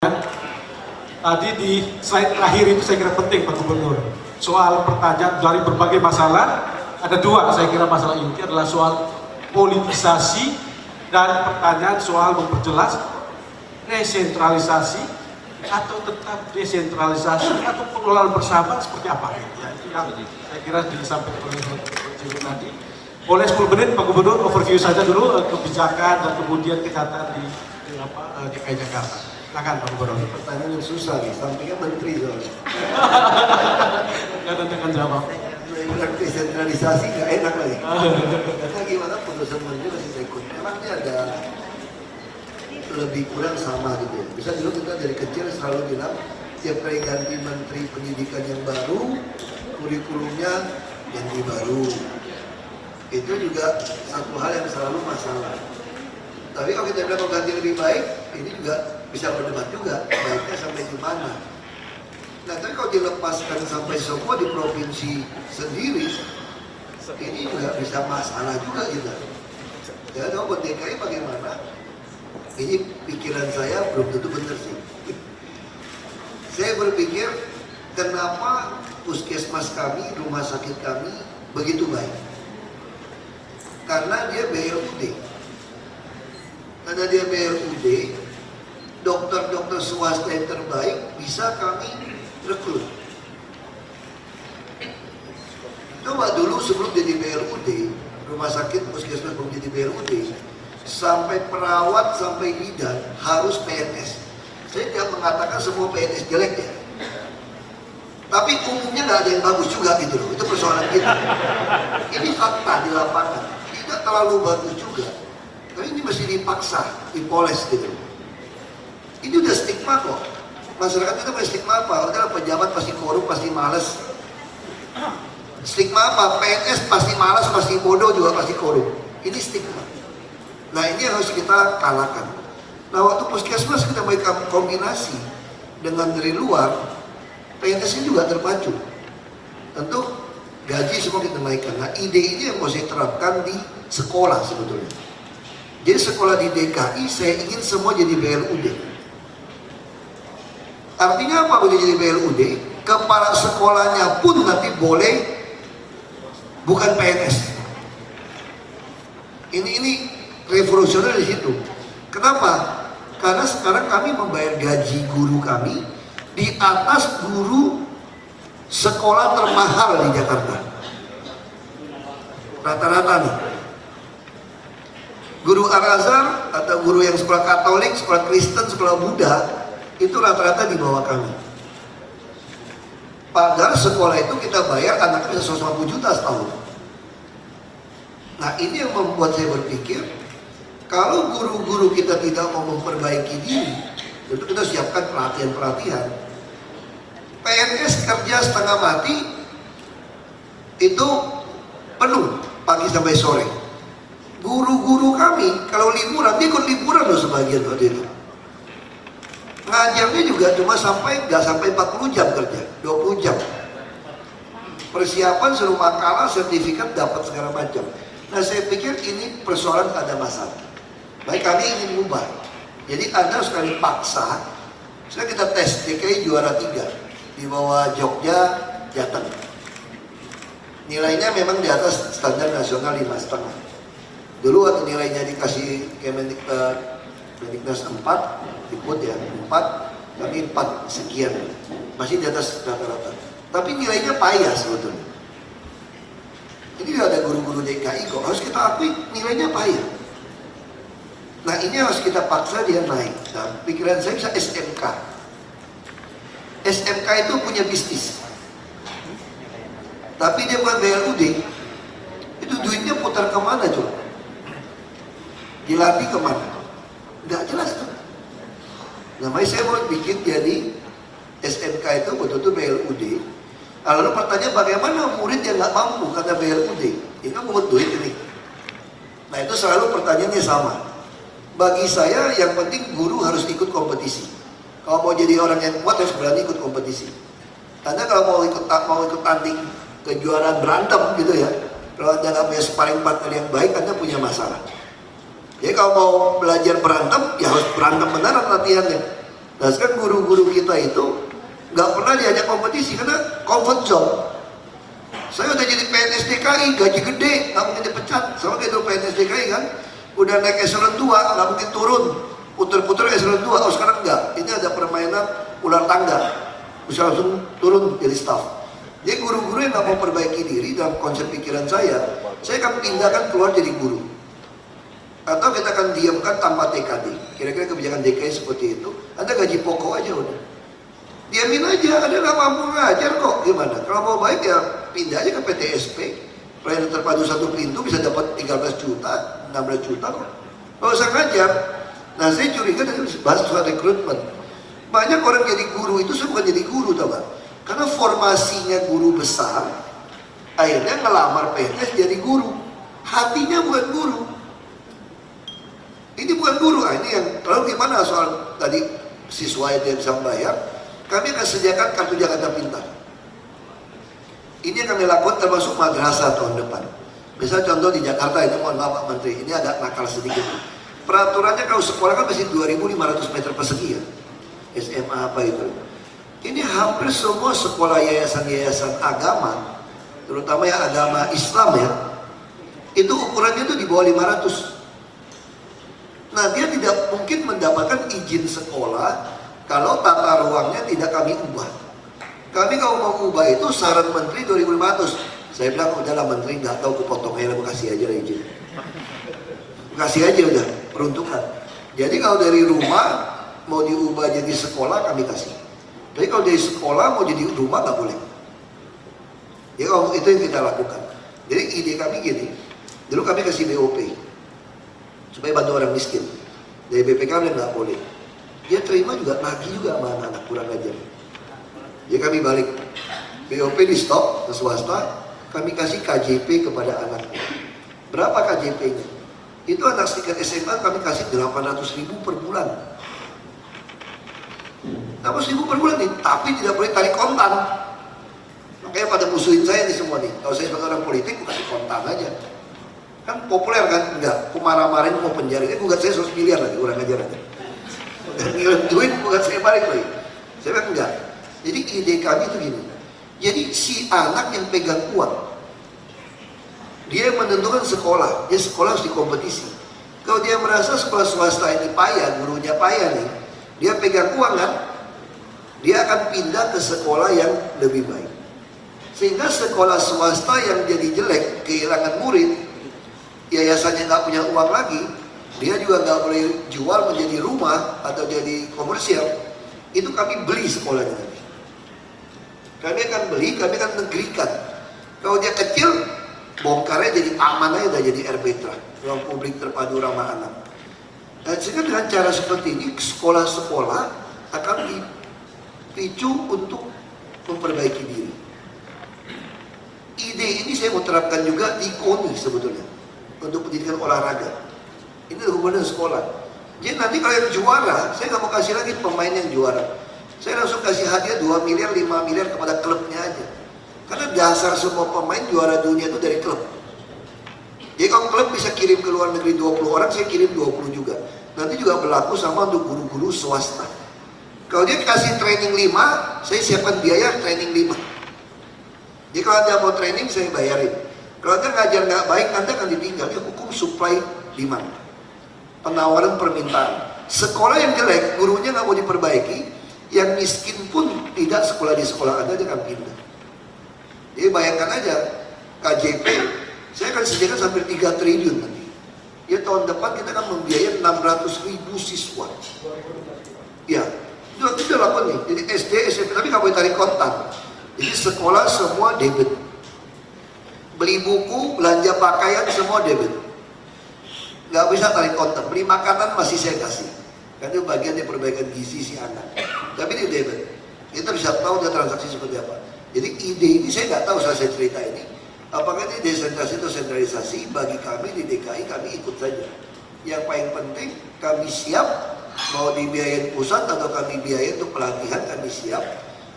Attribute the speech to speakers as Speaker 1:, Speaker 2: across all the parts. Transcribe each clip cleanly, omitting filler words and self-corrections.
Speaker 1: Tadi di slide terakhir itu saya kira penting Pak Gubernur. Soal pertanyaan dari berbagai masalah, ada dua saya kira masalah inti adalah soal politisasi dan pertanyaan soal memperjelas resentralisasi atau tetap desentralisasi atau pengelolaan bersama seperti apa. Ya, itu yang saya kira disampaikan oleh Pak Gubernur tadi. Boleh 10 menit Pak Gubernur overview saja dulu kebijakan dan kemudian kenyataan di DKI Jakarta. Silakan Pak Gubernur.
Speaker 2: Pertanyaan yang susah nih, sampingnya menteri soalnya.
Speaker 1: Nggak ada yang jawab.
Speaker 2: Bilang desentralisasi nggak enak lagi. Karena gimana putusan menteri masih saya ikut. Memang dia ada lebih kurang sama gitu ya. Bisa dulu kita dari kecil selalu bilang tiap kali ganti menteri pendidikan yang baru, kurikulumnya ganti baru. Itu juga satu hal yang selalu masalah. Tapi kalau kita bilang mau ganti lebih baik, ini juga bisa berdebat juga, baiknya sampai di mana. Nah, tapi kalau dilepaskan sampai semua di provinsi sendiri, ini juga bisa masalah juga gitu. Ya, kalau buat DKI bagaimana? Ini pikiran saya belum tentu benar sih. Saya berpikir, kenapa puskesmas kami, rumah sakit kami begitu baik? Karena dia BLUD. Karena dia BLUD, dokter-dokter swasta yang terbaik bisa kami rekrut. Coba dulu sebelum jadi BLUD, rumah sakit puskesmas belum jadi BLUD, sampai perawat sampai bidan harus PNS. Saya tidak mengatakan semua PNS jelek ya, tapi umumnya nggak ada yang bagus juga gitu loh. Itu persoalan kita. Ini fakta di lapangan, tidak terlalu bagus juga. Tapi ini mesti dipaksa, dipoles gitu. Ini udah stigma kok. Masyarakat itu punya stigma apa? Udah pejabat pasti korup, pasti malas. Stigma apa? PNS pasti malas, pasti bodoh juga pasti korup. Ini stigma. Nah ini harus kita kalahkan. Nah waktu puskesmas kita mau kombinasi dengan dari luar, PNS ini juga terpacu. Tentu gaji semua kita naikkan. Nah ide ini yang mau saya terapkan di sekolah sebetulnya. Jadi sekolah di DKI saya ingin semua jadi BLUD. Artinya apa boleh jadi BLUD? Kepala sekolahnya pun nanti boleh bukan PNS. Ini revolusioner di situ. Kenapa? Karena sekarang kami membayar gaji guru kami di atas guru sekolah termahal di Jakarta. Rata-rata nih. Guru Al-Azhar atau guru yang sekolah Katolik, sekolah Kristen, sekolah Buddha itu rata-rata di bawah kami. Padahal sekolah itu kita bayar anaknya bisa 150 juta setahun. Nah ini yang membuat saya berpikir, kalau guru-guru kita tidak mau memperbaiki diri, tentu kita siapkan pelatihan-pelatihan. PNS kerja setengah mati itu penuh pagi sampai sore. Guru-guru kami kalau liburan, dia ikut liburan loh sebagian waktu itu. Ngajarnya juga cuma nggak sampai 40 jam kerja, 20 jam. Persiapan suruh makalah, sertifikat dapat segala macam. Nah saya pikir ini persoalan ada masalah. Baik kami ingin ubah. Jadi Anda sekali paksa, sekarang kita tes DKI juara 3 di bawah Jogja, Jateng. Nilainya memang di atas standar nasional 5,5. Dulu waktu nilainya dikasih Kemendiknas 4, ikut ya 4, tapi 4 sekian, masih di atas rata-rata. Tapi nilainya payah sebetulnya. Ini ada guru-guru DKI kok, harus kita akui nilainya payah. Nah ini harus kita paksa dia naik. Nah pikiran saya bisa SMK. SMK itu punya bisnis, tapi dia bukan BLUD. Itu duitnya putar kemana coba? Dilatih kemana? Nggak jelas tuh. Namanya saya mau bikin jadi SMK itu betul-betul BLUD. Lalu pertanyaan bagaimana murid yang nggak mampu karena BLUD? Ini kan mungut duit ini. Nah itu selalu pertanyaannya sama. Bagi saya yang penting guru harus ikut kompetisi. Kalau mau jadi orang yang kuat harus berani ikut kompetisi. Karena kalau mau ikut tanding kejuaraan berantem gitu ya, kalau Anda nggak punya sparring partner yang baik, Anda punya masalah. Jadi kalau mau belajar berantem, ya harus berantem beneran latihannya. Nah sekarang guru-guru kita itu nggak pernah diajak kompetisi karena comfort zone. Saya udah jadi PNS DKI, gaji gede, nggak mungkin dipecat. Sama kayak itu PNS DKI kan, udah naik eselon 2, nggak mungkin turun, puter-puter eselon 2. Oh sekarang enggak, ini ada permainan ular tangga, bisa langsung turun jadi staff. Jadi guru-guru yang nggak mau perbaiki diri dalam konsep pikiran saya akan pindahkan keluar jadi guru. Atau kita akan diamkan tanpa TKD. Kira-kira kebijakan DKI seperti itu, Anda gaji pokok aja udah. Diamin aja, Anda nggak mampu ngajar kok, gimana? Kalau mau baik ya pindah aja ke PTSP, pelayanan terpadu satu pintu bisa dapat 13 juta, 16 juta kok. Nggak usah ngajar. Nah saya curiga dengan bahas soal rekrutmen. Banyak orang jadi guru itu bukan jadi guru, tau gak? Karena formasinya guru besar, akhirnya ngelamar PNS jadi guru. Hatinya bukan guru. Ini bukan guru. Ini yang lalu gimana soal tadi siswa yang bisa membayar? Kami akan sediakan kartu Jakarta Pintar. Ini yang kami lakukan termasuk madrasah tahun depan. Misalnya contoh di Jakarta itu, mohon maaf Pak Menteri, ini agak nakal sedikit. Peraturannya kalau sekolah kan masih 2.500 meter persegi ya. SMA apa itu. Ini hampir semua sekolah yayasan-yayasan agama, terutama yang agama Islam ya, itu ukurannya itu di bawah 500. Nah dia tidak mungkin mendapatkan izin sekolah kalau tata ruangnya tidak kami ubah. Kami kalau mau ubah itu saran menteri 2.500. Saya bilang udahlah menteri nggak tahu kepotongnya, aku kasih aja izin. Kasih aja udah peruntukan. Jadi kalau dari rumah mau diubah jadi sekolah kami kasih. Tapi kalau dari sekolah mau jadi rumah nggak boleh. Ya kalau itu yang kita lakukan. Jadi ide kami gini. Dulu kami kasih BOP supaya bantu orang miskin. Dari BPK nggak boleh. Dia terima juga lagi juga sama anak-anak kurang ajar. Ya kami balik BOP di stop ke swasta, kami kasih KJP kepada anaknya. Berapa KJP-nya? Itu anak setingkat SMA kami kasih 800.000 per bulan. 800.000 per bulan nih, tapi tidak boleh tarik kontan. Makanya pada musuhin saya nih semua nih. Kalau saya sebagai orang politik, kasih kontan aja. Kan populer kan? Enggak, aku marah-marahin mau penjara. Ini gugat saya 100 miliar lagi, kurang ajar aja. Ngirim duit bukan saya balik lagi. Saya bilang enggak. Jadi ide kami itu gini. Jadi si anak yang pegang uang, dia yang menentukan sekolah. Dia sekolah harus dikompetisi. Kalau dia merasa sekolah swasta ini payah, gurunya payah nih, dia pegang uang kan, dia akan pindah ke sekolah yang lebih baik. Sehingga sekolah swasta yang jadi jelek, kehilangan murid, yayasannya nggak punya uang lagi, dia juga nggak boleh jual menjadi rumah atau jadi komersial. Itu kami beli sekolahnya nanti. Kami akan beli, kami akan negerikan. Kalau dia kecil, bongkarnya jadi taman aja, udah jadi RPTRA, ruang publik terpadu ramah anak. Dan sehingga dengan cara seperti ini, sekolah-sekolah akan dipicu untuk memperbaiki diri. Ide ini saya mau terapkan juga di KONI sebetulnya, untuk pendidikan olahraga. Ini hubungan sekolah. Jadi nanti kalau yang juara, saya nggak mau kasih lagi pemain yang juara. Saya langsung kasih hadiah 2 miliar, 5 miliar kepada klubnya aja. Karena dasar semua pemain juara dunia itu dari klub. Jadi kalau klub bisa kirim ke luar negeri 20 orang, saya kirim 20 juga. Nanti juga berlaku sama untuk guru-guru swasta. Kalau dia kasih training 5, saya siapkan biaya training 5. Jadi kalau Anda mau training, saya bayarin. Kalau Anda ngajar nggak baik, Anda akan ditinggal. Dia hukum supply demand. Penawaran permintaan. Sekolah yang jelek, gurunya nggak mau diperbaiki, yang miskin pun tidak sekolah di sekolah Anda, dia akan pindah. Jadi bayangkan aja, KJP, saya akan sediakan sampai 3 triliun nanti. Ya tahun depan kita akan membiayai 600.000 siswa. Ya, itu udah lakukan nih. Jadi SD, SMP, tapi nggak boleh tarik kontan. Jadi sekolah semua debit. Beli buku, belanja pakaian semua debit. Nggak bisa tarik kontan. Beli makanan masih saya kasih. Karena itu bagian dari perbaikan gizi si anak. Tapi ini debit. Kita bisa tahu dia transaksi seperti apa. Jadi ide ini saya nggak tahu saat saya cerita ini. Apakah ini desentralisasi atau sentralisasi? Bagi kami di DKI kami ikut saja. Yang paling penting kami siap mau dibiayain pusat atau kami biayain untuk pelatihan, kami siap.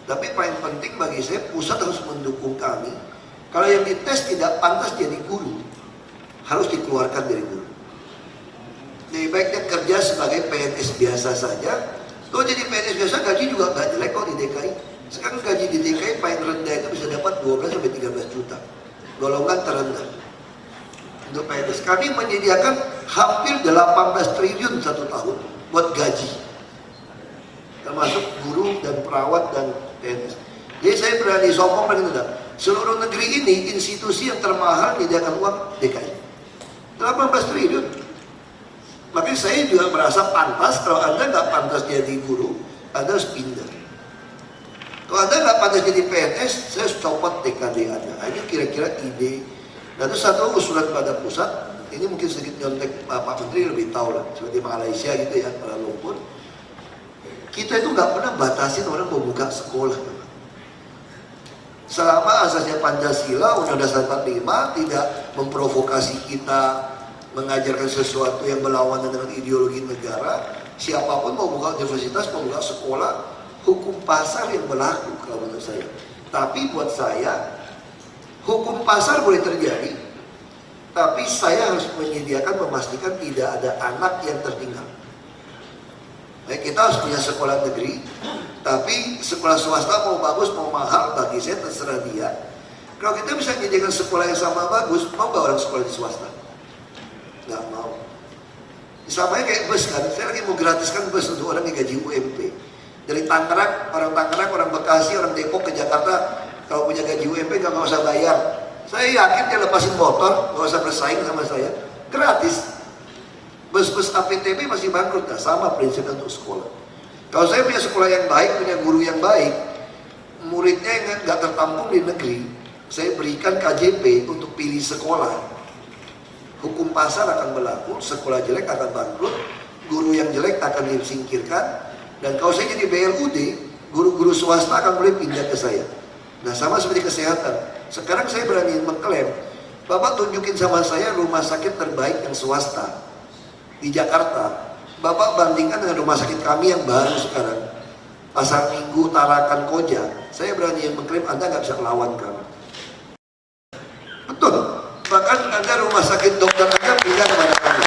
Speaker 2: Tapi paling penting bagi saya pusat harus mendukung kami. Kalau yang dites tidak pantas jadi guru, harus dikeluarkan dari guru. Lebih baik dia kerja sebagai PNS biasa saja Kalau jadi PNS biasa gaji juga nggak jelek kok di DKI. Sekarang gaji di DKI paling rendah itu bisa dapat 12 sampai 13 juta. Golongan terendah. Untuk PNS kami menyediakan hampir 18 triliun satu tahun buat gaji. Termasuk guru dan perawat dan PNS. Jadi saya berani sombong dan itu. Seluruh negeri ini institusi yang termahal menyediakan uang DKI. 18 triliun. Makanya saya juga merasa pantas, kalau Anda nggak pantas jadi guru, Anda harus pindah. Kalau Anda nggak pantas jadi PNS, saya harus copot TKD Anda. Ini kira-kira ide. Dan itu satu usulan pada pusat, ini mungkin sedikit nyontek Pak Menteri lebih tahu lah, seperti Malaysia gitu ya, Kuala Lumpur. Kita itu nggak pernah batasin orang mau buka sekolah. Selama asasnya Pancasila, Undang-Undang 45 tidak memprovokasi kita mengajarkan sesuatu yang berlawanan dengan ideologi negara, siapapun mau buka universitas, mau buka sekolah, hukum pasar yang berlaku kalau menurut saya. Tapi buat saya, hukum pasar boleh terjadi, tapi saya harus menyediakan, memastikan tidak ada anak yang tertinggal. Baik, kita harus punya sekolah negeri, tapi sekolah swasta mau bagus, mau mahal, bagi saya terserah dia. Kalau kita bisa menyediakan sekolah yang sama bagus, mau nggak orang sekolah di swasta? Nggak mau. Samanya kayak bus kan, saya lagi mau gratiskan bus untuk orang yang gaji UMP. Dari Tangerang, orang Bekasi, orang Depok ke Jakarta, kalau punya gaji UMP nggak usah bayar. Saya yakin dia lepasin motor, nggak usah bersaing sama saya, gratis. Bus-bus APTB masih bangkrut, nah, sama prinsipnya untuk sekolah. Kalau saya punya sekolah yang baik, punya guru yang baik, muridnya yang nggak tertampung di negeri, saya berikan KJP untuk pilih sekolah. Hukum pasar akan berlaku, sekolah jelek akan bangkrut, guru yang jelek akan disingkirkan, dan kalau saya jadi BLUD, guru-guru swasta akan boleh pindah ke saya. Nah, sama seperti kesehatan. Sekarang saya berani mengklaim, Bapak tunjukin sama saya rumah sakit terbaik yang swasta di Jakarta. Bapak bandingkan dengan rumah sakit kami yang baru sekarang, Pasar Minggu, Tarakan, Koja. Saya berani mengklaim Anda nggak bisa melawan kami. Betul. Bahkan Anda rumah sakit dokter Anda pindah kepada kami.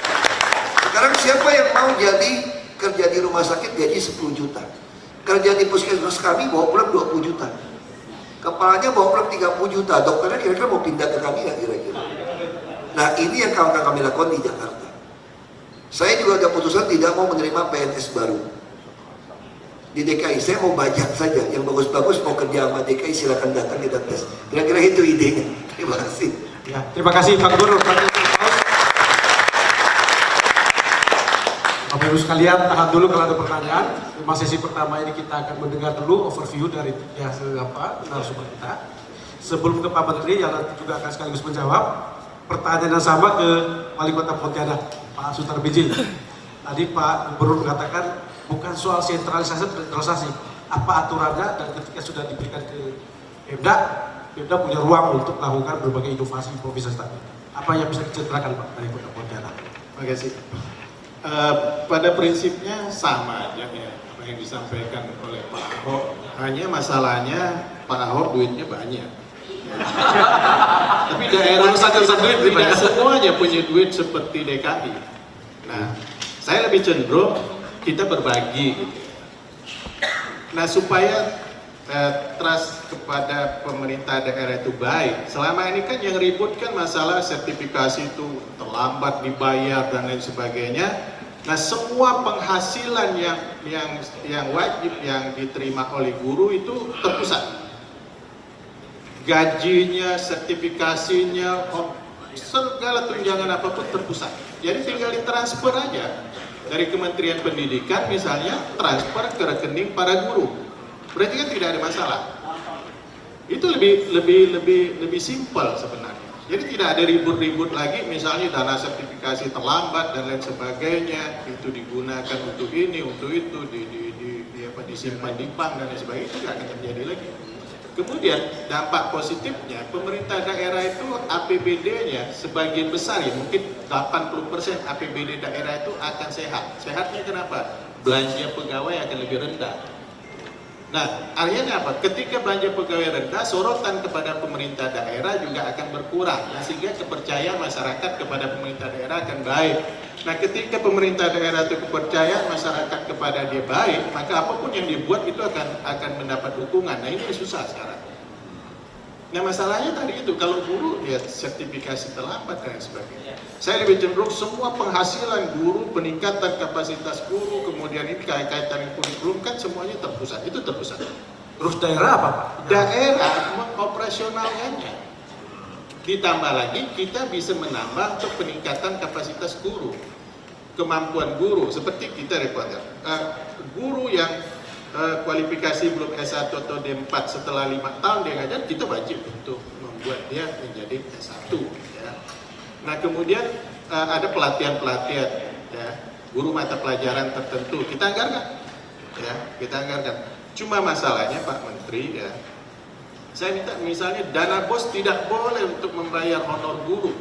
Speaker 2: Sekarang siapa yang mau jadi kerja di rumah sakit gaji 10 juta, kerja di puskesmas kami bawa pulang 20 juta, kepalanya bawa pulang 30 juta, dokternya kira-kira mau pindah ke kami nggak kira-kira? Nah, ini yang kami lakukan di Jakarta. Saya juga ada putusan tidak mau menerima PNS baru di DKI. Saya mau bajak saja, yang bagus-bagus mau kerja sama DKI silakan datang kita tes. Kira-kira itu idenya. Terima kasih.
Speaker 1: Ya, terima kasih Pak Gubernur. Bapak Ibu sekalian, tahan dulu kalau ada pertanyaan. Di sesi pertama ini kita akan mendengar dulu overview dari narasumber kita. Sebelum ke Pak Menteri yang nanti juga akan sekaligus menjawab pertanyaan yang sama ke Wali Kota Pontianak, Pak Sutarbiji. Tadi Pak Gubernur mengatakan bukan soal sentralisasi, apa aturannya, dan ketika sudah diberikan ke Pemda, Pemda punya ruang untuk melakukan berbagai inovasi improvisasi tadi. Apa yang bisa diceritakan Pak dari Kota Pontianak?
Speaker 3: Terima kasih. Pada prinsipnya sama aja ya apa yang disampaikan oleh Pak Ahok. Hanya masalahnya Pak Ahok duitnya banyak. Tapi daerah tidak semuanya punya duit seperti DKI. Nah, saya lebih cenderung kita berbagi. Nah, supaya trust kepada pemerintah daerah itu baik. Selama ini kan yang ribut kan masalah sertifikasi itu terlambat dibayar dan lain sebagainya. Nah, semua penghasilan yang wajib yang diterima oleh guru itu terpusat. Gajinya, sertifikasinya, segala tunjangan apapun terpusat. Jadi tinggal ditransfer aja dari Kementerian Pendidikan misalnya, transfer ke rekening para guru. Berarti kan tidak ada masalah. Itu lebih simpel sebenarnya. Jadi tidak ada ribut-ribut lagi, misalnya dana sertifikasi terlambat dan lain sebagainya, itu digunakan untuk ini, untuk itu, disimpan di bank dan lain sebagainya, itu tidak akan terjadi lagi. Kemudian dampak positifnya, pemerintah daerah itu APBD-nya sebagian besar ya, mungkin 80% APBD daerah itu akan sehat. Sehatnya kenapa? Belanja pegawai akan lebih rendah. Nah, akhirnya apa? Ketika belanja pegawai rendah, sorotan kepada pemerintah daerah juga akan berkurang, nah, sehingga kepercayaan masyarakat kepada pemerintah daerah akan baik. Nah, ketika pemerintah daerah itu kepercayaan masyarakat kepada dia baik, maka apapun yang dibuat itu akan mendapat dukungan. Nah, ini susah sekarang. Nah, masalahnya tadi itu, kalau guru ya sertifikasi terlambat dan sebagainya. Saya lebih cenderung semua penghasilan guru, peningkatan kapasitas guru, kemudian ini kaitan kurikulum kan semuanya terpusat, itu terpusat.
Speaker 1: Terus daerah apa Pak?
Speaker 3: Daerah mengoperasionalkannya. Ditambah lagi kita bisa menambah untuk peningkatan kapasitas guru, kemampuan guru, seperti kita reporter. Guru yang kualifikasi belum S1 atau D4 setelah 5 tahun dia ngajar, kita wajib untuk membuat dia menjadi S1 ya. Nah, kemudian ada pelatihan-pelatihan ya, guru mata pelajaran tertentu kita anggarkan ya, kita anggarkan. Cuma masalahnya Pak Menteri ya, saya minta misalnya dana BOS tidak boleh untuk membayar honor guru.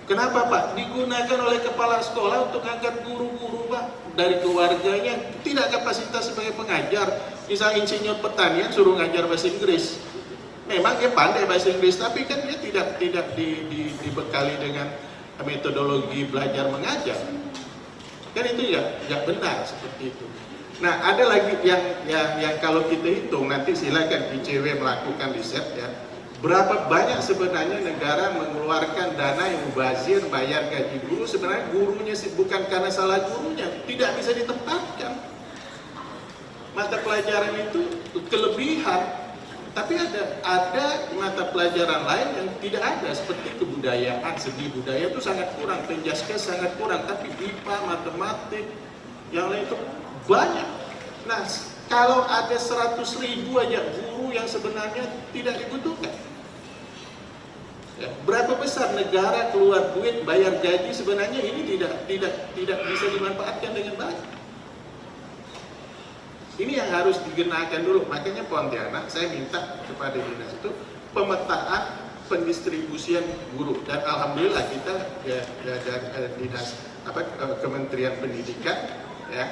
Speaker 3: Kenapa Pak? Digunakan oleh kepala sekolah untuk angkat guru-guru Pak, dari keluarganya, tidak kapasitas sebagai pengajar. Misalnya insinyur pertanian suruh ngajar bahasa Inggris, memang dia pandai bahasa Inggris, tapi kan dia tidak dibekali dengan metodologi belajar mengajar. Kan itu ya benar seperti itu. Nah, ada lagi yang kalau kita hitung, nanti silakan ICW melakukan riset ya. Berapa banyak sebenarnya negara mengeluarkan dana yang mubazir bayar gaji guru, sebenarnya gurunya bukan karena salah gurunya, tidak bisa ditempatkan. Mata pelajaran itu kelebihan, tapi ada mata pelajaran lain yang tidak ada, seperti kebudayaan, segi budaya itu sangat kurang, penjaskes sangat kurang, tapi IPA, matematik, yang lain itu banyak. Nah, kalau ada 100.000 aja guru yang sebenarnya tidak dibutuhkan. Ya, berapa besar negara keluar duit bayar gaji, sebenarnya ini tidak bisa dimanfaatkan dengan baik. Ini yang harus digenakan dulu. Makanya Pontianak saya minta kepada dinas itu pemetaan pendistribusian guru, dan alhamdulillah kita dari dinas Kementerian Pendidikan ya,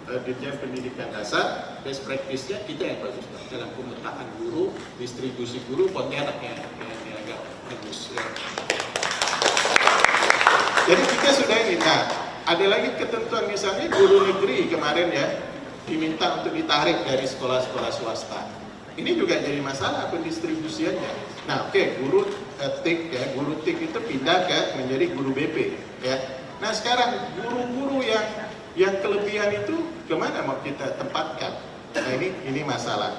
Speaker 3: Dirjen Pendidikan Dasar, best practice-nya kita yang bagus dalam pemetaan guru, distribusi guru, Pontianak yang agak bagus ya. Jadi kita sudah ini. Nah, ada lagi ketentuan, misalnya guru negeri kemarin ya diminta untuk ditarik dari sekolah-sekolah swasta. Ini juga jadi masalah pendistribusiannya. Nah, guru TIK ya, guru TIK itu pindah menjadi guru BP ya. Nah, sekarang guru-guru yang kelebihan itu kemana mau kita tempatkan? Nah, ini masalah.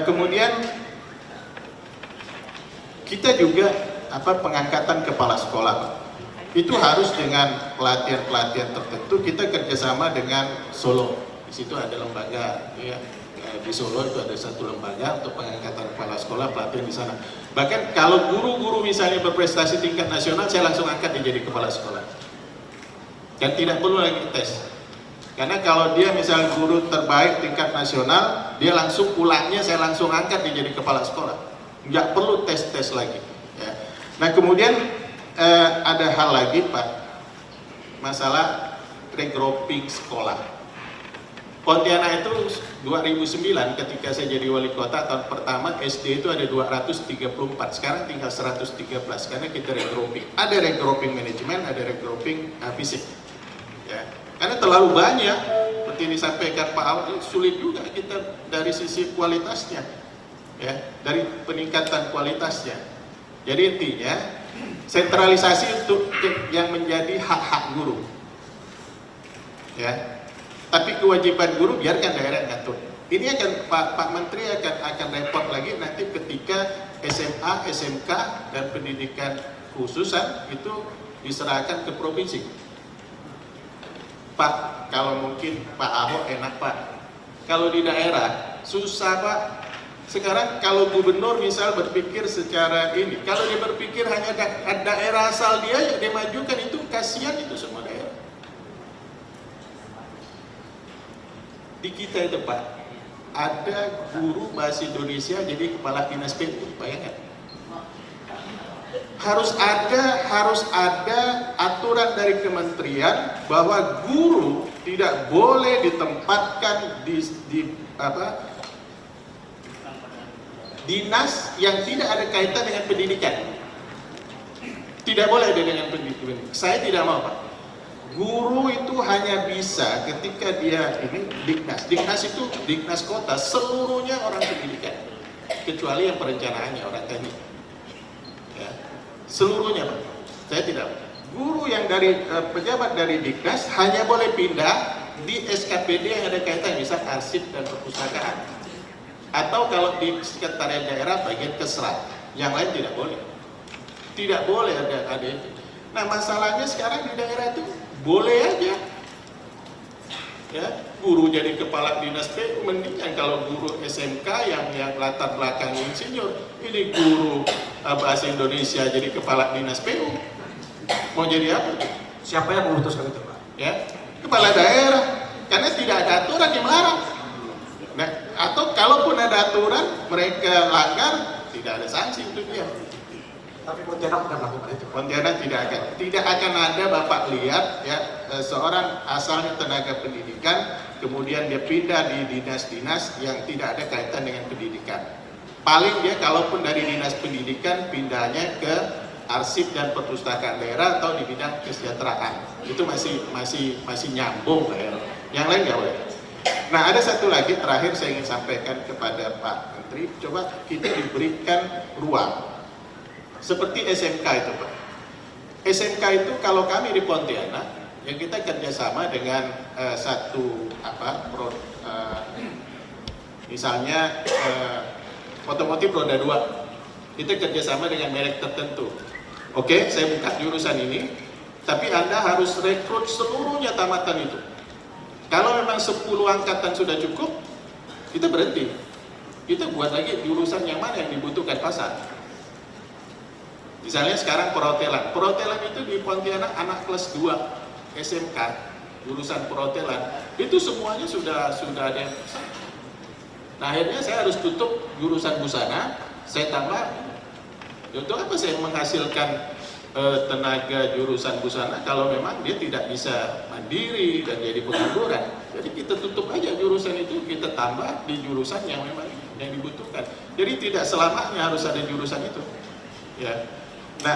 Speaker 3: Kemudian kita juga pengangkatan kepala sekolah itu harus dengan pelatihan-pelatihan tertentu. Kita kerjasama dengan Solo, di situ ada lembaga ya. Di Solo itu ada satu lembaga untuk pengangkatan kepala sekolah, pelatihan di sana. Bahkan kalau guru-guru misalnya berprestasi tingkat nasional, saya langsung angkat dia jadi kepala sekolah. Dan tidak perlu lagi tes. Karena kalau dia misalnya guru terbaik tingkat nasional, dia langsung pulangnya saya langsung angkat dia jadi kepala sekolah. Nggak perlu tes-tes lagi. Ya. Nah, kemudian ada hal lagi Pak, masalah regrouping sekolah. Pontianak itu 2009 ketika saya jadi wali kota tahun pertama, SD itu ada 234, sekarang tinggal 113 karena kita regrouping. Ada regrouping manajemen, ada regrouping fisik. Ya. Karena terlalu banyak, seperti yang disampaikan Pak Ahok, sulit juga kita dari sisi kualitasnya, ya, dari peningkatan kualitasnya. Jadi intinya sentralisasi untuk yang menjadi hak-hak guru, ya. Tapi kewajiban guru biarkan daerah ngatur. Ini akan Pak Menteri akan repot lagi nanti ketika SMA, SMK dan pendidikan khususan itu diserahkan ke provinsi. Pak, kalau mungkin Pak Ahok enak Pak. Kalau di daerah susah Pak. Sekarang kalau gubernur misal berpikir secara ini, kalau dia berpikir hanya daerah asal dia yang dimajukan, itu kasihan itu semua daerah. Di kita itu Pak, ada guru bahasa Indonesia jadi kepala dinas PU, bayangkan. harus ada aturan dari kementerian bahwa guru tidak boleh ditempatkan di dinas yang tidak ada kaitan dengan pendidikan. Tidak boleh ada dengan pendidikan. Saya tidak mau, Pak. Guru itu hanya bisa ketika dia ini Diknas. Diknas itu Diknas kota, seluruhnya orang pendidikan, kecuali yang perencanaannya orang teknik. Ya. Seluruhnya, Pak. Saya tidak. Guru yang dari pejabat dari Diknas hanya boleh pindah di SKPD yang ada kaitan, misal arsip dan perpustakaan. Atau kalau di sekretariat daerah bagian kesra, yang lain tidak boleh. Tidak boleh ada itu. Nah, masalahnya sekarang di daerah itu boleh aja. Ya, guru jadi kepala dinas PU, mendingan kalau guru SMK yang latar belakang insinyur, ini guru bahasa Indonesia jadi kepala dinas PU. Mau jadi apa?
Speaker 1: Siapa yang memutuskan itu, Pak?
Speaker 3: Ya, kepala daerah. Karena tidak ada aturan yang melarang. Nah, atau kalaupun ada aturan, mereka langgar, tidak ada sanksi untuk dia.
Speaker 1: Tapi Pontianak tidak melakukan itu.
Speaker 3: Pontianak tidak akan ada Bapak lihat ya seorang asalnya tenaga pendidikan kemudian dia pindah di dinas-dinas yang tidak ada kaitan dengan pendidikan. Paling dia kalaupun dari dinas pendidikan pindahnya ke arsip dan perpustakaan daerah atau di bidang kesejahteraan. Itu masih nyambung lah ya. Yang lain nggak boleh. Nah, ada satu lagi terakhir saya ingin sampaikan kepada Pak Menteri, coba kita diberikan ruang. Seperti SMK itu, Pak. SMK itu kalau kami di Pontianak, yang kita kerjasama dengan misalnya otomotif roda 2, kita kerjasama dengan merek tertentu. Oke, saya buka jurusan ini, tapi Anda harus rekrut seluruhnya tamatan itu. Kalau memang 10 angkatan sudah cukup, kita berhenti. Kita buat lagi jurusan yang mana yang dibutuhkan pasar. Misalnya sekarang perhotelan. Perhotelan itu di Pontianak anak kelas 2 SMK, jurusan perhotelan. Itu semuanya sudah ada yang pesan. Nah, akhirnya saya harus tutup jurusan busana, saya tambah. Untuk apa saya menghasilkan tenaga jurusan busana kalau memang dia tidak bisa mandiri dan jadi pengangguran. Jadi kita tutup aja jurusan itu, kita tambah di jurusan yang memang yang dibutuhkan. Jadi tidak selamanya harus ada jurusan itu. Ya. Nah,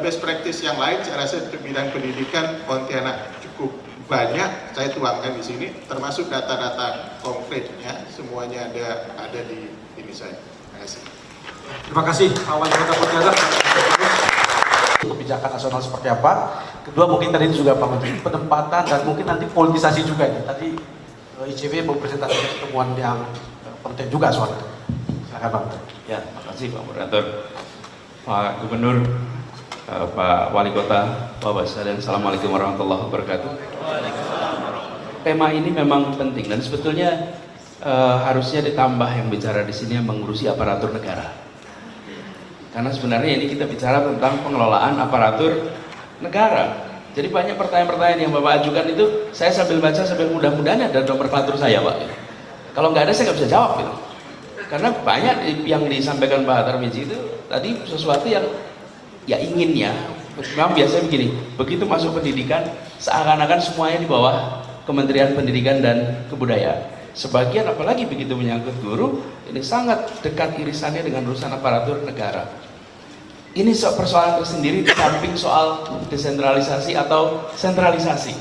Speaker 3: best practice yang lain saya rasa untuk bidang pendidikan Pontianak cukup banyak saya tuangkan di sini, termasuk data-data konkretnya semuanya ada di ini saya. Terima kasih.
Speaker 1: Terima kasih Pak Wali Kota Pontianak. Kebijakan nasional seperti apa? Kedua, mungkin tadi juga Pak Menteri, penempatan dan mungkin nanti politisasi juga ini. Tadi ICW mempresentasikan temuan yang penting juga soal itu. Silakan Pak Menteri.
Speaker 4: Ya, terima kasih Pak Moderator, Pak Gubernur, Pak Wali Kota, Bapak sekalian, Assalamualaikum warahmatullahi wabarakatuh. Tema ini memang penting dan sebetulnya harusnya ditambah yang bicara di sini yang mengurusi aparatur negara. Karena sebenarnya ini kita bicara tentang pengelolaan aparatur negara. Jadi banyak pertanyaan-pertanyaan yang Bapak ajukan itu saya sambil baca sambil mudah-mudahan ada nomenklatur saya, Pak. Kalau nggak ada saya nggak bisa jawab gitu. Karena banyak yang disampaikan Pak Tarmizi itu tadi sesuatu yang ya inginnya. Memang biasanya begini, begitu masuk pendidikan seakan-akan semuanya di bawah Kementerian Pendidikan dan Kebudayaan. Sebagian apalagi begitu menyangkut guru, ini sangat dekat irisannya dengan urusan aparatur negara. Ini persoalan tersendiri di samping soal desentralisasi atau sentralisasi.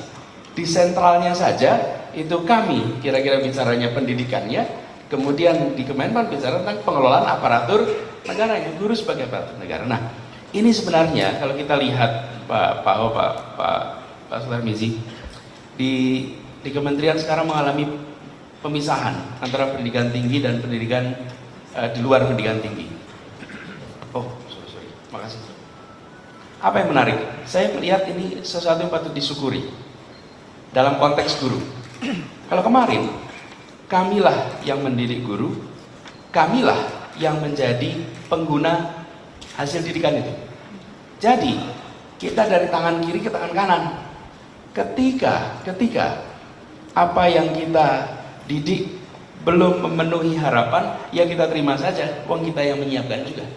Speaker 4: Di sentralnya saja itu kami kira-kira bicaranya pendidikannya, kemudian di Kemenpan bicara tentang pengelolaan aparatur negara, yang guru sebagai aparatur negara. Nah, ini sebenarnya kalau kita lihat Pak Tarmizi, di kementerian sekarang mengalami pemisahan antara pendidikan tinggi dan pendidikan di luar pendidikan tinggi. Oh, sorry. Makasih. Apa yang menarik? Saya melihat ini sesuatu yang patut disyukuri dalam konteks guru. Kalau kemarin, kamilah yang mendidik guru, kamilah yang menjadi pengguna hasil didikan itu. Jadi, kita dari tangan kiri ke tangan kanan. Ketika apa yang kita didik belum memenuhi harapan, ya kita terima saja, uang kita yang menyiapkan juga.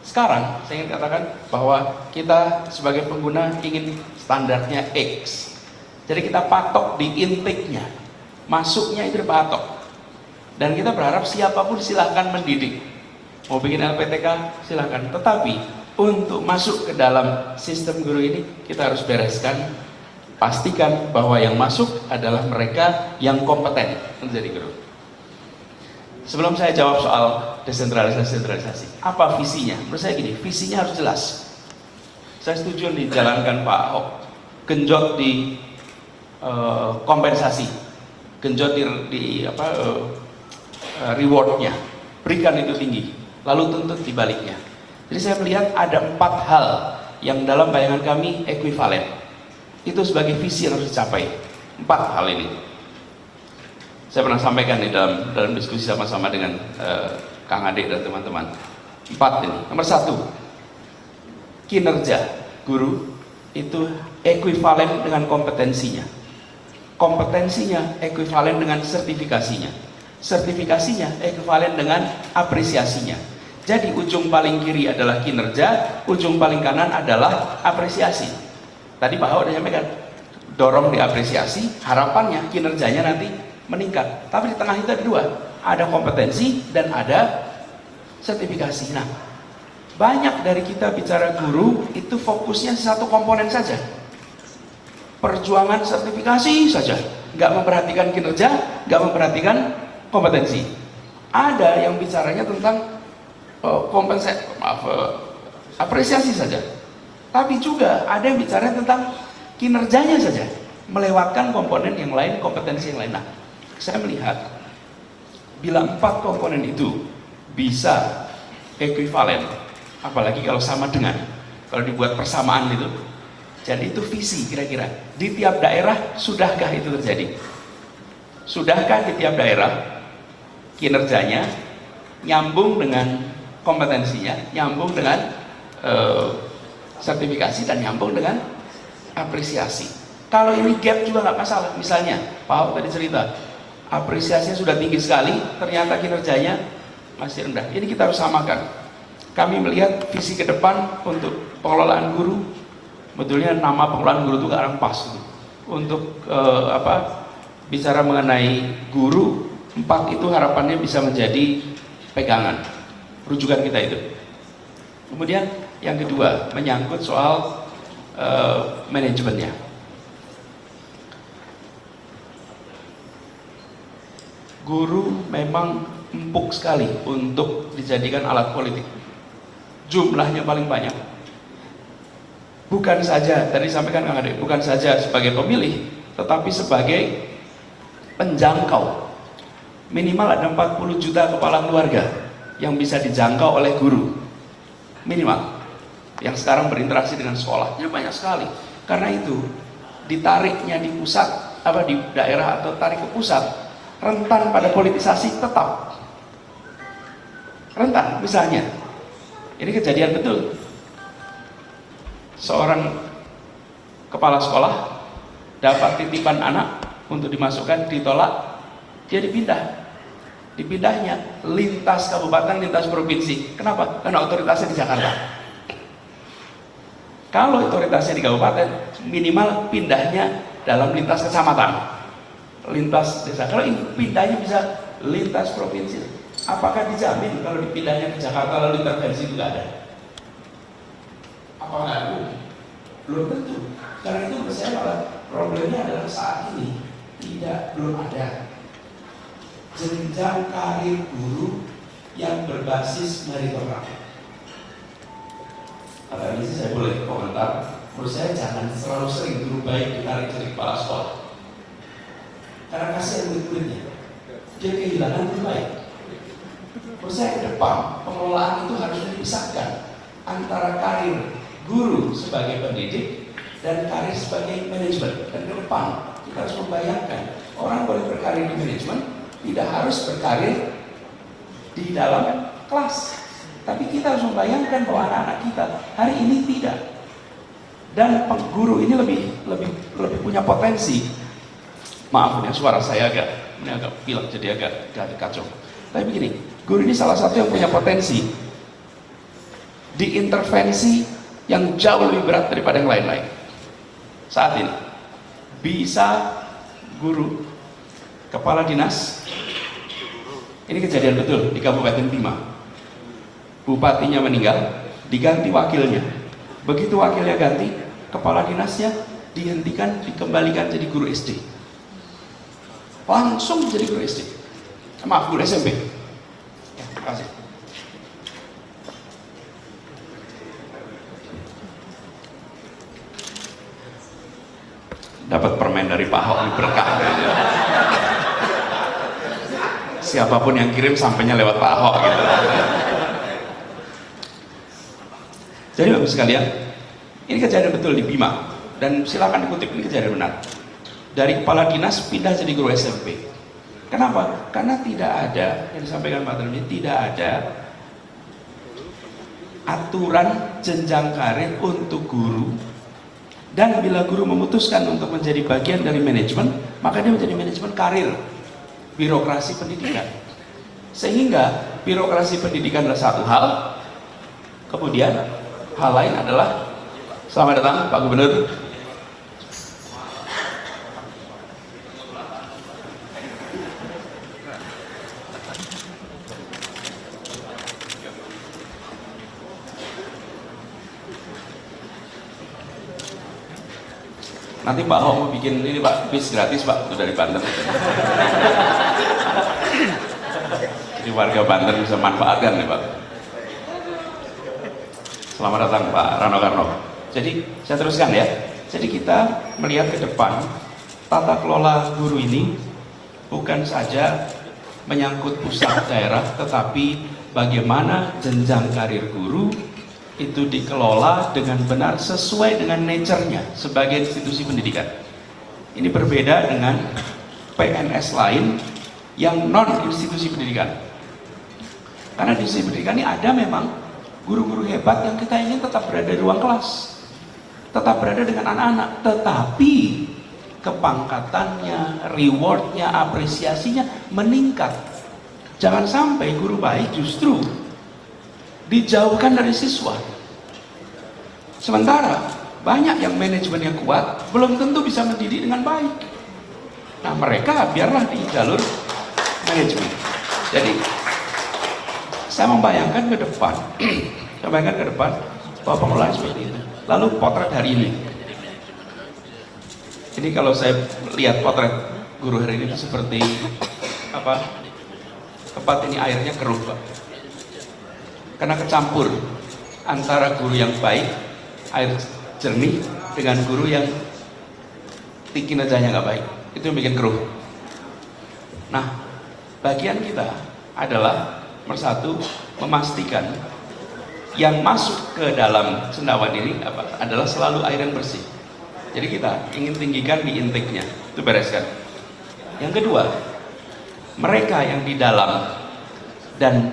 Speaker 4: Sekarang saya ingin katakan bahwa kita sebagai pengguna ingin standarnya X. Jadi kita patok di intake-nya, masuknya itu dipatok. Dan kita berharap siapapun silahkan mendidik. Mau bikin LPTK silahkan. Tetapi untuk masuk ke dalam sistem guru ini kita harus bereskan, pastikan bahwa yang masuk adalah mereka yang kompeten menjadi guru. Sebelum saya jawab soal desentralisasi, apa visinya? Menurut saya gini, visinya harus jelas. Saya setuju yang dijalankan Pak Ahok, genjot di kompensasi, genjot di rewardnya, berikan itu tinggi, lalu tuntut di baliknya. Jadi saya melihat ada 4 hal yang dalam bayangan kami ekuivalen. Itu sebagai visi yang harus dicapai. 4 hal ini. Saya pernah sampaikan di dalam diskusi sama-sama dengan Kang Ade dan teman-teman. 4 ini. Nomor 1, kinerja guru itu ekuivalen dengan kompetensinya. Kompetensinya ekuivalen dengan sertifikasinya. Sertifikasinya ekuivalen dengan apresiasinya. Jadi ujung paling kiri adalah kinerja, ujung paling kanan adalah apresiasi. Tadi Pak Ahok sudah sampaikan, dorong diapresiasi, harapannya kinerjanya nanti meningkat. Tapi di tengah itu ada 2, ada kompetensi dan ada sertifikasi. Nah, banyak dari kita bicara guru itu fokusnya satu komponen saja, perjuangan sertifikasi saja, nggak memperhatikan kinerja, nggak memperhatikan kompetensi. Ada yang bicaranya tentang apresiasi saja, tapi juga ada yang bicara tentang kinerjanya saja, melewatkan komponen yang lain, kompetensi yang lain. Nah, saya melihat bila 4 komponen itu bisa ekuivalen, apalagi kalau sama dengan, kalau dibuat persamaan itu, jadi itu visi kira-kira di tiap daerah. Sudahkah itu terjadi? Sudahkah di tiap daerah kinerjanya nyambung dengan kompetensinya, nyambung dengan sertifikasi, dan nyambung dengan apresiasi? Kalau ini gap juga nggak masalah. Misalnya Pak Ahok tadi cerita apresiasinya sudah tinggi sekali, ternyata kinerjanya masih rendah. Ini kita harus samakan. Kami melihat visi ke depan untuk pengelolaan guru, betulnya nama pengelolaan guru itu nggak pas untuk bicara mengenai guru. 4 itu harapannya bisa menjadi pegangan rujukan kita itu. Kemudian yang kedua menyangkut soal manajemennya. Guru memang empuk sekali untuk dijadikan alat politik. Jumlahnya paling banyak. Bukan saja, tadi sampaikan Kang Ade, bukan saja sebagai pemilih, tetapi sebagai penjangkau. Minimal ada 40 juta kepala keluarga yang bisa dijangkau oleh guru. Minimal. Yang sekarang berinteraksi dengan sekolah. Ini banyak sekali. Karena itu, ditariknya di pusat, di daerah atau tarik ke pusat, rentan pada politisasi tetap. Rentan, misalnya. Ini kejadian betul. Seorang kepala sekolah dapat titipan anak untuk dimasukkan, ditolak, dia dipindah. Dipindahnya lintas kabupaten, lintas provinsi. Kenapa? Karena otoritasnya di Jakarta. Kalau otoritasnya di kabupaten, minimal pindahnya dalam lintas kecamatan, lintas desa. Kalau ini pindahnya bisa lintas provinsi. Apakah dijamin kalau dipindahnya ke Jakarta lalu intervensi itu nggak ada? Apakah itu? Belum tentu. Karena itu menurut saya malah problemnya adalah saat ini belum ada jenjang karir guru yang berbasis meritoral. Kata ini saya boleh komentar, menurut saya jangan terlalu sering guru baik ditarik dari kepala sekolah, karena kasihan murid-muridnya, dia kehilangan guru baik. Menurut saya ke depan pengelolaan itu harus dipisahkan antara karir guru sebagai pendidik dan karir sebagai manajemen. Dan ke depan kita harus membayangkan orang boleh berkarir di manajemen, tidak harus berkarir di dalam kelas. Tapi kita harus membayangkan bahwa anak-anak kita hari ini tidak. Dan guru ini lebih punya potensi. Maaf ya, suara saya agak pilek, jadi agak kacau. Tapi begini, guru ini salah satu yang punya potensi diintervensi yang jauh lebih berat daripada yang lain-lain. Saat ini bisa guru, kepala dinas, ini kejadian betul di Kabupaten Bima, bupatinya meninggal, diganti wakilnya. Begitu wakilnya ganti, kepala dinasnya dihentikan, dikembalikan jadi guru SD, langsung jadi guru SD, maaf, guru SMP. Ya, terima kasih. Dapat permen dari Pak Ahok, ini berkah. Siapapun yang kirim sampainya lewat Pak Ahok gitu. Jadi bagus sekalian, ini kejadian betul di Bima, dan silakan dikutip, ini kejadian benar. Dari kepala dinas pindah jadi guru SMP. Kenapa? Karena tidak ada, yang disampaikan Pak Termi, tidak ada aturan jenjang karir untuk guru. Dan bila guru memutuskan untuk menjadi bagian dari manajemen, maka dia menjadi manajemen karir, birokrasi pendidikan. Sehingga birokrasi pendidikan adalah satu hal, kemudian hal lain adalah, selamat datang Pak Gubernur. Nanti Pak Ahok mau bikin ini Pak, bis gratis Pak, itu dari Banten. Jadi warga Banten bisa manfaatkan nih Pak. Selamat datang Pak Rano Karno. Jadi saya teruskan ya. Jadi kita melihat ke depan, tata kelola guru ini bukan saja menyangkut pusat daerah, tetapi bagaimana jenjang karir guru itu dikelola dengan benar sesuai dengan nature-nya sebagai institusi pendidikan. Ini berbeda dengan PNS lain yang non institusi pendidikan. Karena di institusi pendidikan ini ada memang guru-guru hebat yang kita ingin tetap berada di ruang kelas, tetap berada dengan anak-anak, tetapi kepangkatannya, rewardnya, apresiasinya meningkat. Jangan sampai guru baik justru dijauhkan dari siswa. Sementara banyak yang manajemennya kuat belum tentu bisa mendidik dengan baik. Nah mereka biarlah di jalur manajemen. Jadi saya membayangkan ke depan, bahwa pengelolaan seperti ini. Lalu potret hari ini. Ini kalau saya lihat potret guru hari ini seperti apa? Tempat ini airnya keruh Pak. Karena kecampur antara guru yang baik, air jernih, dengan guru yang kinerjanya nggak baik, itu yang bikin keruh. Nah, bagian kita adalah persatu memastikan yang masuk ke dalam cendawan ini adalah selalu air yang bersih. Jadi kita ingin tinggikan di intake-nya, itu bereskan. Yang kedua, mereka yang di dalam dan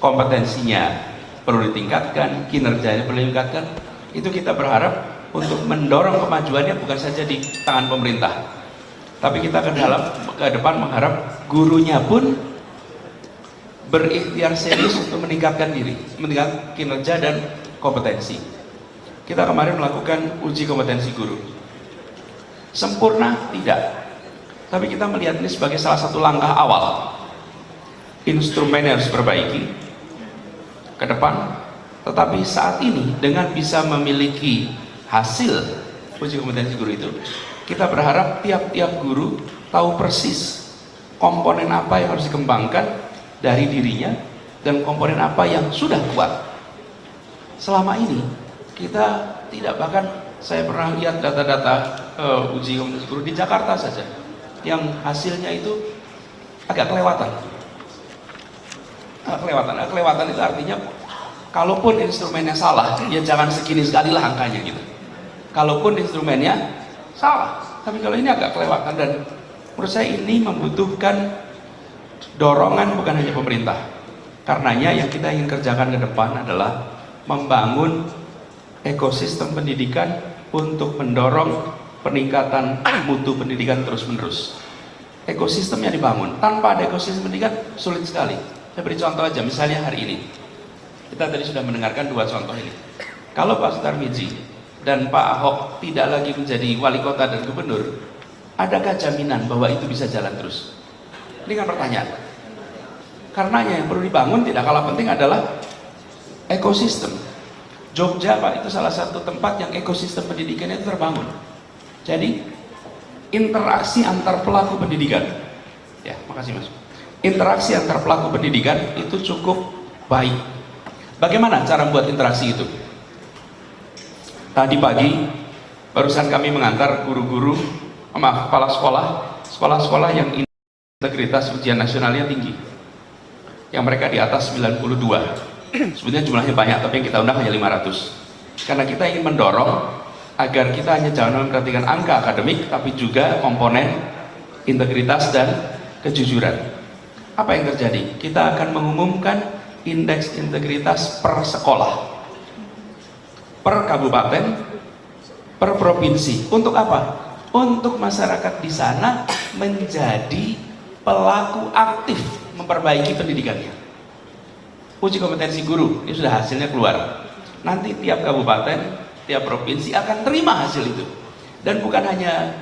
Speaker 4: kompetensinya perlu ditingkatkan, kinerjanya perlu ditingkatkan, itu kita berharap untuk mendorong kemajuannya bukan saja di tangan pemerintah, tapi kita ke depan mengharap gurunya pun berikhtiar serius untuk meningkatkan diri, meningkatkan kinerja dan kompetensi. Kita kemarin melakukan uji kompetensi guru. Sempurna? Tidak. Tapi kita melihat ini sebagai salah satu langkah awal. Instrumen harus diperbaiki ke depan, tetapi saat ini dengan bisa memiliki hasil uji kompetensi guru itu, kita berharap tiap-tiap guru tahu persis komponen apa yang harus dikembangkan dari dirinya dan komponen apa yang sudah kuat. Selama ini kita tidak, bahkan saya pernah lihat data-data uji kompetensi guru di Jakarta saja yang hasilnya itu agak kelewatan. Kelewatan itu artinya kalaupun instrumennya salah, ya jangan segini sekali lah angkanya gitu. Kalaupun instrumennya salah, tapi kalau ini agak kelewatan, dan menurut saya ini membutuhkan dorongan bukan hanya pemerintah. Karenanya yang kita ingin kerjakan ke depan adalah membangun ekosistem pendidikan untuk mendorong peningkatan mutu pendidikan terus-menerus. Ekosistemnya dibangun. Tanpa ada ekosistem pendidikan sulit sekali. Saya beri contoh aja, misalnya hari ini Kita tadi sudah mendengarkan dua contoh ini. Kalau Pak Sutarmiji dan Pak Ahok tidak lagi menjadi wali kota dan gubernur, adakah jaminan bahwa itu bisa jalan terus? Ini kan pertanyaan. Karenanya yang perlu dibangun tidak kalah penting adalah ekosistem. Jogja Pak, itu salah satu tempat yang ekosistem pendidikannya itu terbangun. Jadi interaksi antar pelaku pendidikan, ya makasih Mas, interaksi antar pelaku pendidikan itu cukup baik. Bagaimana cara membuat interaksi itu? Tadi pagi barusan kami mengantar guru-guru, kepala sekolah yang integritas ujian nasionalnya tinggi, yang mereka di atas 92. Sebenarnya jumlahnya banyak, tapi yang kita undang hanya 500. Karena kita ingin mendorong agar kita hanya jangan memperhatikan angka akademik, tapi juga komponen integritas dan kejujuran. Apa yang terjadi? Kita akan mengumumkan indeks integritas per sekolah, per kabupaten, per provinsi. Untuk apa? Untuk masyarakat di sana menjadi pelaku aktif memperbaiki pendidikannya. Uji kompetensi guru ini sudah hasilnya keluar. Nanti tiap kabupaten, tiap provinsi akan terima hasil itu. Dan bukan hanya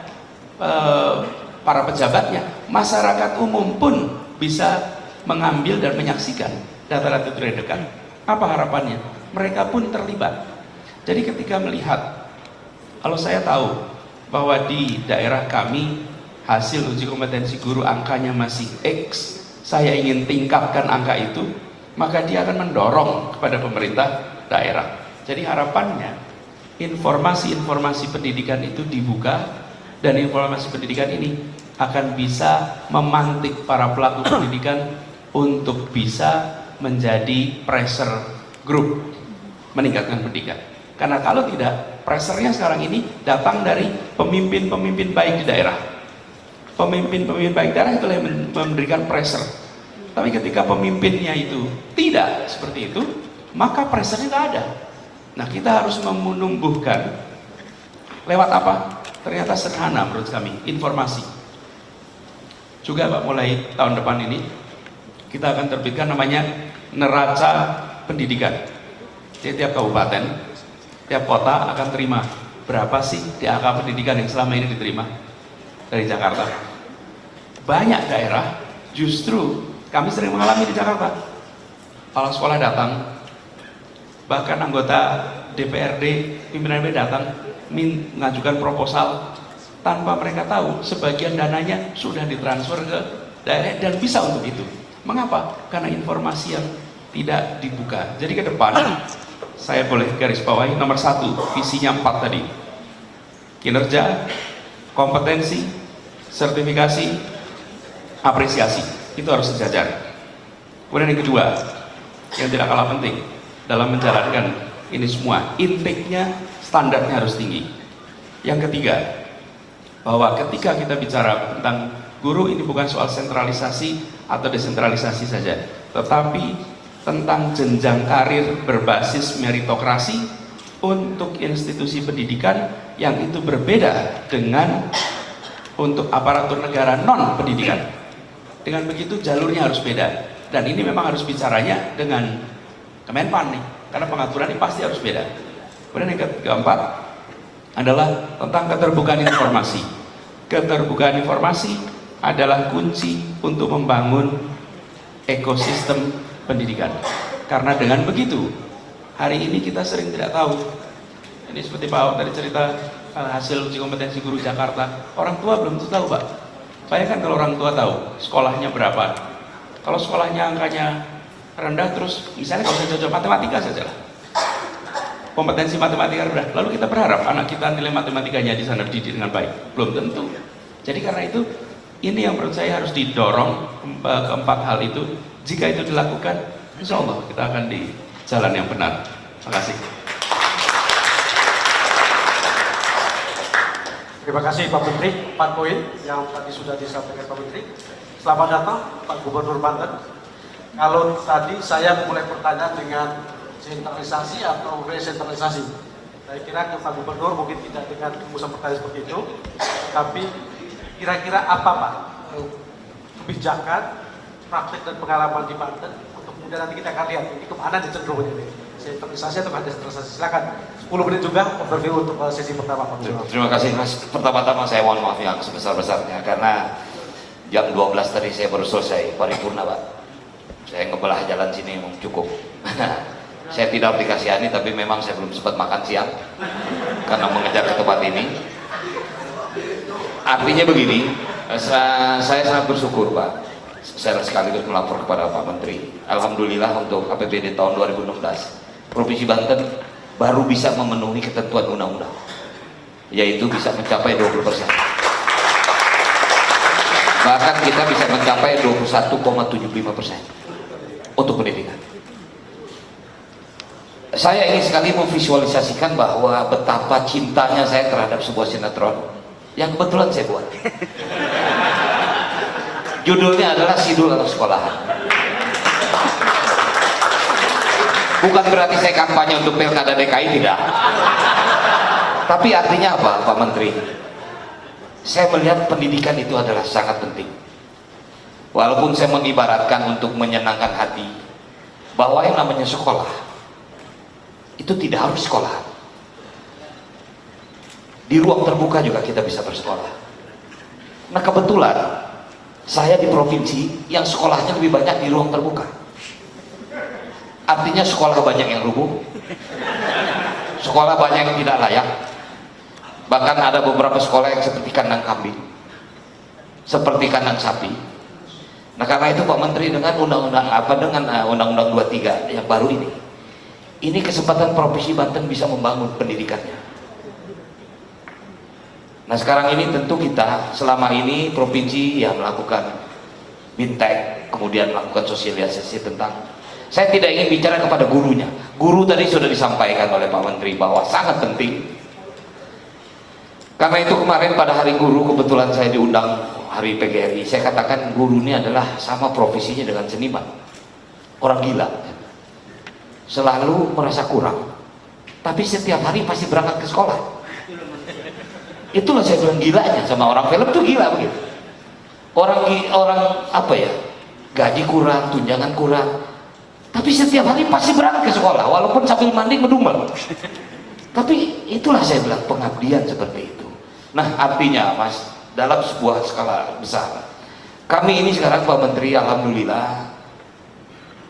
Speaker 4: para pejabatnya, masyarakat umum pun bisa mengambil dan menyaksikan data-data itu dari dekat. Apa harapannya? Mereka pun terlibat. Jadi ketika melihat, kalau saya tahu bahwa di daerah kami hasil uji kompetensi guru angkanya masih X, saya ingin tingkatkan angka itu, maka dia akan mendorong kepada pemerintah daerah. Jadi harapannya informasi-informasi pendidikan itu dibuka, dan informasi pendidikan ini akan bisa memantik para pelaku pendidikan untuk bisa menjadi pressure group meningkatkan pendidikan. Karena kalau tidak, pressure-nya sekarang ini datang dari pemimpin-pemimpin baik di daerah. Pemimpin-pemimpin baik daerah itulah yang memberikan pressure. Tapi ketika pemimpinnya itu tidak seperti itu, maka pressure-nya nggak ada. Nah, kita harus menumbuhkan lewat apa? Ternyata sederhana menurut kami, informasi. Juga Pak, mulai tahun depan ini kita akan terbitkan namanya neraca pendidikan. Jadi tiap kabupaten, tiap kota akan terima berapa sih DAK pendidikan yang selama ini diterima dari Jakarta. Banyak daerah justru kami sering mengalami di Jakarta, kepala sekolah datang, bahkan anggota DPRD, pimpinan DPRD datang mengajukan proposal tanpa mereka tahu sebagian dananya sudah ditransfer ke daerah dan bisa untuk itu. Mengapa? Karena informasi yang tidak dibuka. Jadi ke depan saya boleh garis bawahi nomor 1, visinya 4 tadi. Kinerja, kompetensi, sertifikasi, apresiasi. Itu harus sejajar. Kemudian yang kedua, yang tidak kalah penting dalam menjalankan ini semua, intake-nya, standarnya harus tinggi. Yang ketiga, bahwa ketika kita bicara tentang guru, ini bukan soal sentralisasi atau desentralisasi saja, tetapi tentang jenjang karir berbasis meritokrasi untuk institusi pendidikan yang itu berbeda dengan untuk aparatur negara non pendidikan. Dengan begitu jalurnya harus beda, dan ini memang harus bicaranya dengan Kemenpan nih, karena pengaturan ini pasti harus beda. Kemudian yang keempat adalah tentang keterbukaan informasi. Keterbukaan informasi adalah kunci untuk membangun ekosistem pendidikan. Karena dengan begitu, hari ini kita sering tidak tahu. Ini seperti Pak Ahok tadi cerita hasil uji kompetensi guru Jakarta. Orang tua belum tentu tahu, Pak. Bayangkan kalau orang tua tahu sekolahnya berapa. Kalau sekolahnya angkanya rendah, terus misalnya kalau saya cocok matematika saja lah. Kompetensi matematika rendah. Lalu kita berharap anak kita nilai matematikanya di sana dididik dengan baik. Belum tentu. Jadi karena itu, ini yang menurut saya harus didorong keempat hal itu. Jika itu dilakukan, insya Allah kita akan di jalan yang benar. Terima kasih.
Speaker 1: Terima kasih Pak Menteri. 4 poin yang tadi sudah disampaikan Pak Menteri. Selamat datang Pak Gubernur Banten. Kalau tadi saya mulai pertanyaan dengan sentralisasi atau resentralisasi, saya kira ke Pak Gubernur mungkin tidak dengan rumusan pertanyaan seperti itu, tapi kira-kira apa Pak kebijakan, praktek dan pengalaman di Banten untuk kemudian nanti kita akan lihat ini kemana cenderungnya ini. Sentralisasi atau desentralisasi. Silakan 10 menit juga overview untuk sesi pertama Pak Gubernur.
Speaker 5: Terima kasih Mas. Pertama-tama saya mohon maaf yang sebesar-besarnya karena jam 12 tadi saya baru selesai paripurna Pak. Saya ngebelah jalan sini memang cukup. Saya tidak dikasihani tapi memang saya belum sempat makan siang karena mengejar ke tempat ini. Artinya begini, saya sangat bersyukur Pak. Saya sekaligus melapor kepada Pak Menteri. Alhamdulillah untuk APBD tahun 2016, Provinsi Banten baru bisa memenuhi ketentuan undang-undang, yaitu bisa mencapai 20%. Bahkan kita bisa mencapai 21,75% untuk pendidikan. Saya ingin sekali memvisualisasikan bahwa betapa cintanya saya terhadap sebuah sinetron yang kebetulan saya buat. Judulnya adalah Sidul Anak Sekolahan. Bukan berarti saya kampanye untuk Pilkada DKI, tidak. Tapi artinya apa Pak Menteri? Saya melihat pendidikan itu adalah sangat penting. Walaupun saya mengibaratkan untuk menyenangkan hati bahwa yang namanya sekolah itu tidak harus sekolah. Di ruang terbuka juga kita bisa bersekolah. Nah kebetulan saya di provinsi yang sekolahnya lebih banyak di ruang terbuka. Artinya sekolah banyak yang rubuh, sekolah banyak yang tidak layak. Bahkan ada beberapa sekolah yang seperti kandang kambing, seperti kandang sapi. Nah karena itu Pak Menteri dengan Undang-Undang 23 yang baru ini kesempatan Provinsi Banten bisa membangun pendidikannya. Nah sekarang ini tentu kita selama ini provinsi yang melakukan bintek, kemudian melakukan sosialisasi tentang, saya tidak ingin bicara kepada gurunya. Guru tadi sudah disampaikan oleh Pak Menteri bahwa sangat penting. Karena itu kemarin pada hari guru kebetulan saya diundang hari PGRI, saya katakan guru ini adalah sama profesinya dengan seniman, orang gila, selalu merasa kurang, tapi setiap hari pasti berangkat ke sekolah. Itulah saya bilang gilanya sama orang film tuh gila begitu. Orang apa ya, gaji kurang, tunjangan kurang, tapi setiap hari pasti berangkat ke sekolah walaupun sambil mandi ngedumel. Tapi itulah saya bilang pengabdian seperti itu. Nah artinya Mas, dalam sebuah skala besar, kami ini sekarang Pak Menteri alhamdulillah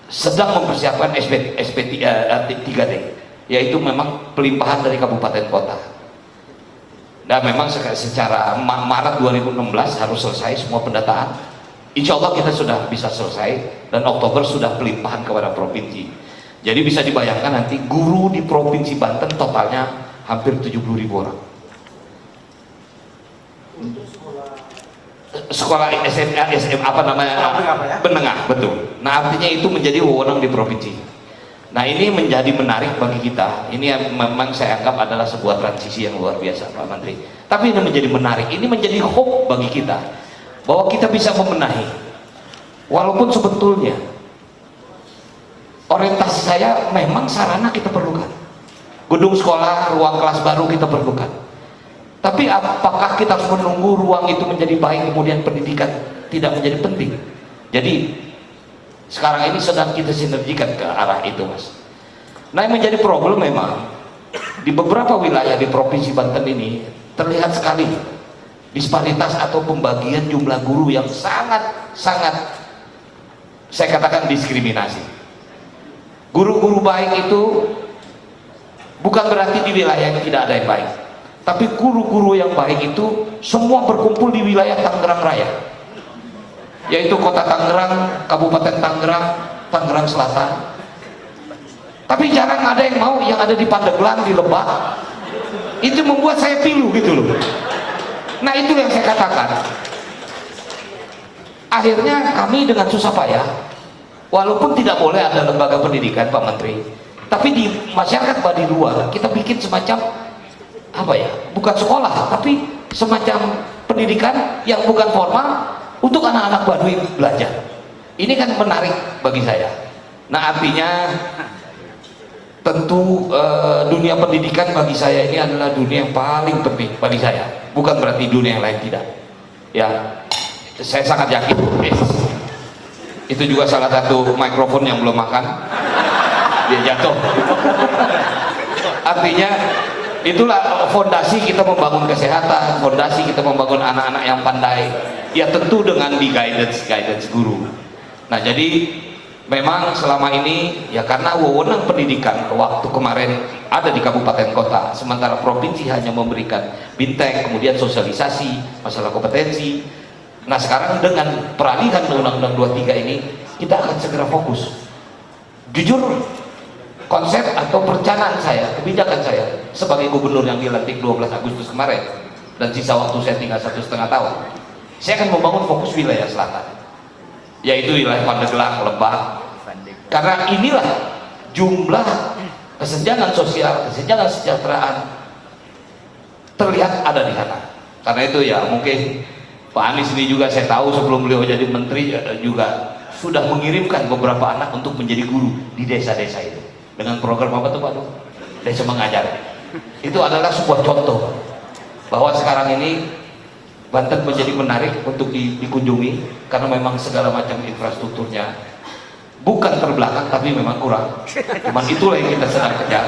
Speaker 5: sedang mempersiapkan SP 3D, yaitu memang pelimpahan dari kabupaten kota. Dan memang secara Maret 2016 harus selesai semua pendataan. Insya Allah kita sudah bisa selesai dan Oktober sudah pelimpahan kepada provinsi. Jadi bisa dibayangkan nanti guru di Provinsi Banten totalnya hampir 70.000 orang. Sekolah SMA apa namanya? Menengah, betul. Nah artinya itu menjadi wewenang di provinsi. Nah ini menjadi menarik bagi kita. Ini yang memang saya anggap adalah sebuah transisi yang luar biasa Pak Menteri. Tapi ini menjadi menarik, ini menjadi hope bagi kita bahwa kita bisa membenahi. Walaupun sebetulnya orientasi saya memang sarana kita perlukan, gedung sekolah, ruang kelas baru kita perlukan. Tapi apakah kita harus menunggu ruang itu menjadi baik kemudian pendidikan tidak menjadi penting? Jadi sekarang ini sedang kita sinergikan ke arah itu Mas. Nah yang menjadi problem memang di beberapa wilayah di Provinsi Banten ini terlihat sekali disparitas atau pembagian jumlah guru yang sangat saya katakan diskriminasi. Guru-guru baik itu bukan berarti di wilayah yang tidak ada yang baik, tapi guru-guru yang baik itu semua berkumpul di wilayah Tangerang Raya, yaitu Kota Tangerang, Kabupaten Tangerang, Tangerang Selatan. Tapi jarang ada yang mau yang ada di Pandeglang, di Lebak. Itu membuat saya pilu gitu loh. Nah itu yang saya katakan. Akhirnya kami dengan susah payah, walaupun tidak boleh ada lembaga pendidikan Pak Menteri, tapi di masyarakat Baduy luar kita bikin semacam apa ya, bukan sekolah tapi semacam pendidikan yang bukan formal untuk anak-anak Baduy belajar. Ini kan menarik bagi saya. Nah artinya tentu dunia pendidikan bagi saya ini adalah dunia yang paling penting bagi saya, bukan berarti dunia yang lain tidak. Ya, saya sangat yakin Itu juga salah satu mikrofon yang belum makan, dia jatuh. Artinya itulah fondasi kita membangun kesehatan, fondasi kita membangun anak-anak yang pandai, ya tentu dengan di guidance guru. Nah jadi memang selama ini ya karena wewenang pendidikan waktu kemarin ada di kabupaten kota, sementara provinsi hanya memberikan bintek, kemudian sosialisasi masalah kompetensi. Nah sekarang dengan peralihan Undang-Undang 23 ini kita akan segera fokus. Jujur konsep atau perencanaan saya, kebijakan saya sebagai gubernur yang dilantik 12 Agustus kemarin dan sisa waktu saya tinggal 1,5 tahun, saya akan membangun fokus wilayah selatan, yaitu wilayah Pandeglang, Lebak, karena inilah jumlah kesenjangan sosial, kesenjangan kesejahteraan terlihat ada di sana. Karena itu ya mungkin Pak Anies ini juga saya tahu sebelum beliau jadi menteri juga sudah mengirimkan beberapa anak untuk menjadi guru di desa-desa itu dengan program apa tuh Pak? Desa Mengajar. Itu adalah sebuah contoh bahwa sekarang ini Banten menjadi menarik untuk dikunjungi karena memang segala macam infrastrukturnya bukan terbelakang tapi memang kurang. Cuman itulah yang kita sedang kejar.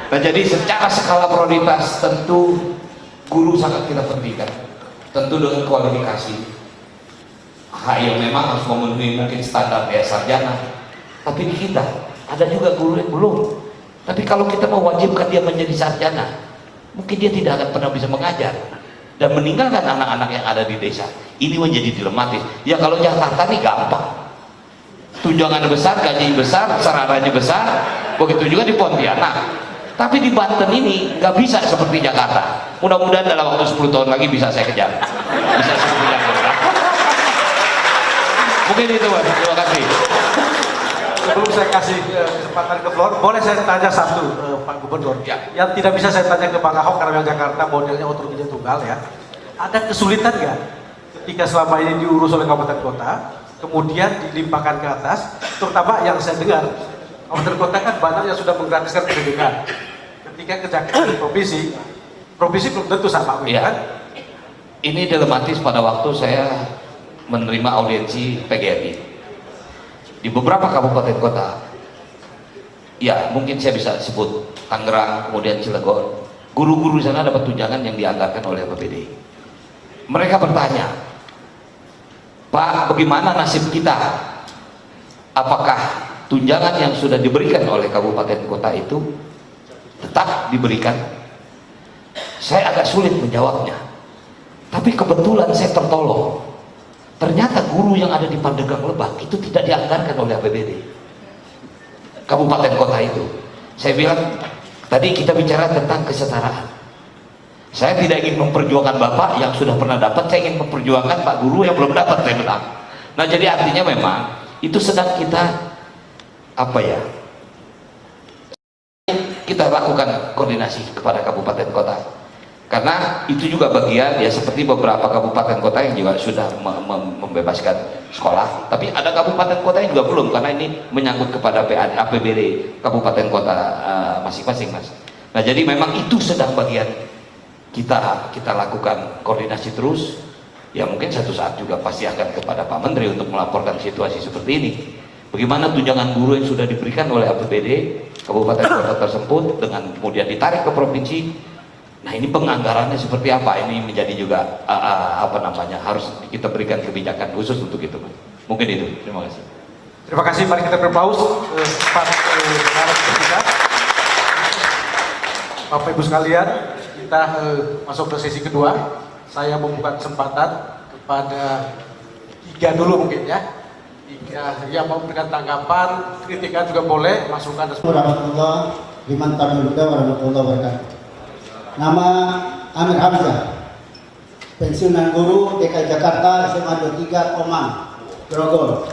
Speaker 5: Nah jadi secara skala prioritas tentu guru sangat kita pentingkan, tentu dengan kualifikasi yang memang harus memenuhi mungkin standar sarjana. Tapi di kita ada juga guru yang belum. Tapi kalau kita mewajibkan dia menjadi sarjana, mungkin dia tidak akan pernah bisa mengajar dan meninggalkan anak-anak yang ada di desa. Ini menjadi dilematis. Ya kalau Jakarta ini gampang, tunjangan besar, gaji besar, sarananya besar, begitu juga di Pontianak. Tapi di Banten ini nggak bisa seperti Jakarta. Mudah-mudahan dalam waktu 10 tahun lagi bisa saya kejar, bisa seperti Jakarta. Mungkin itu Mas, terima kasih.
Speaker 1: Sebelum saya kasih kesempatan ke Flor, boleh saya tanya satu Pak Gubernur,
Speaker 5: Ya.
Speaker 1: yang tidak bisa saya tanya ke Bang Ahok karena yang Jakarta modelnya otonomi tunggal ya. Ada kesulitan nggak ketika selama ini diurus oleh kabupaten kota, kemudian dilimpahkan ke atas, terutama yang saya dengar kabupaten kota kan banyak yang sudah menggratiskan pendidikan. Ketika ke Jakarta provinsi belum tentu sama
Speaker 5: Ya.
Speaker 1: kan?
Speaker 5: Ini dilematis pada waktu saya menerima audiensi PGRI di beberapa kabupaten kota. Ya mungkin saya bisa sebut Tangerang, kemudian Cilegon. Guru-guru di sana dapat tunjangan yang dianggarkan oleh APBD. Mereka bertanya, Pak, bagaimana nasib kita? Apakah tunjangan yang sudah diberikan oleh kabupaten kota itu tetap diberikan? Saya agak sulit menjawabnya. Tapi kebetulan saya tertolong. Ternyata guru yang ada di Pandeglang Lebak itu tidak dianggarkan oleh APBD kabupaten kota itu. Saya bilang, tadi kita bicara tentang kesetaraan. Saya tidak ingin memperjuangkan Bapak yang sudah pernah dapat, saya ingin memperjuangkan Pak Guru yang belum dapat, saya bilang. Nah jadi artinya memang itu sedang kita kita lakukan koordinasi kepada kabupaten kota, karena itu juga bagian ya seperti beberapa kabupaten kota yang juga sudah membebaskan sekolah, tapi ada kabupaten kota yang juga belum, karena ini menyangkut kepada APBD kabupaten kota masing-masing Mas. Nah jadi memang itu sedang bagian kita lakukan koordinasi terus. Ya mungkin satu saat juga pasti akan kepada Pak Menteri untuk melaporkan situasi seperti ini. Bagaimana tunjangan guru yang sudah diberikan oleh APBD kabupaten kota tersebut dengan kemudian ditarik ke provinsi. Nah ini penganggarannya seperti apa? Ini menjadi juga harus kita berikan kebijakan khusus untuk itu. Mungkin itu. Terima kasih.
Speaker 1: Terima kasih. Mari kita berpaus Bapak Ibu sekalian, kita masuk ke sesi kedua. Saya membuka kesempatan kepada 3 dulu mungkin ya. 3 yang mau memberikan tanggapan, kritikan juga boleh, masukan dan
Speaker 6: Warahmatullah liman tabi'uda warahmatullahi wabarakatuh. Nama Amir Hamzah, pensiunan guru DKI Jakarta SMA 23 Omang, Grogol,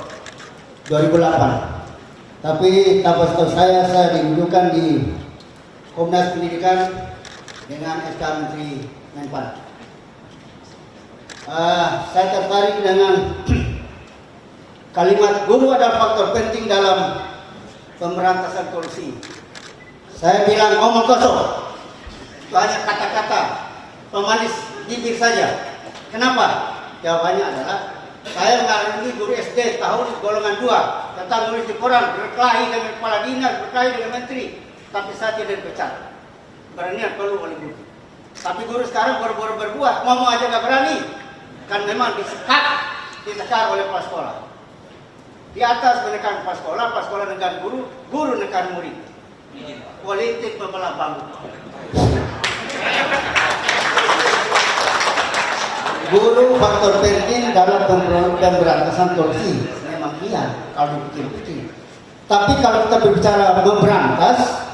Speaker 6: 2008. Tapi tanpa setahu saya didudukan di Komnas Pendidikan dengan SK Menteri Menpan. Saya tertarik dengan kalimat guru adalah faktor penting dalam pemberantasan korupsi. Saya bilang omong kosong, itu hanya kata-kata pemanis bibir saja. Kenapa? Jawabannya adalah Saya mengalami guru SD tahun golongan 2, tentang nulis di koran, berkelahi dengan kepala dinas, berkelahi dengan menteri, tapi saya tidak dipecat. Beranian perlu oleh guru. Tapi guru sekarang baru-baru berbuat, ngomong aja nggak berani, kan memang disekar oleh kepala sekolah. Di atas menekan kepala sekolah nekan guru, guru nekan murid. Politik membelah bangsa. Guru faktor penting dalam pemberantasan korupsi. Memang iya kalau dipikir-pikir. Tapi kalau kita berbicara memberantas,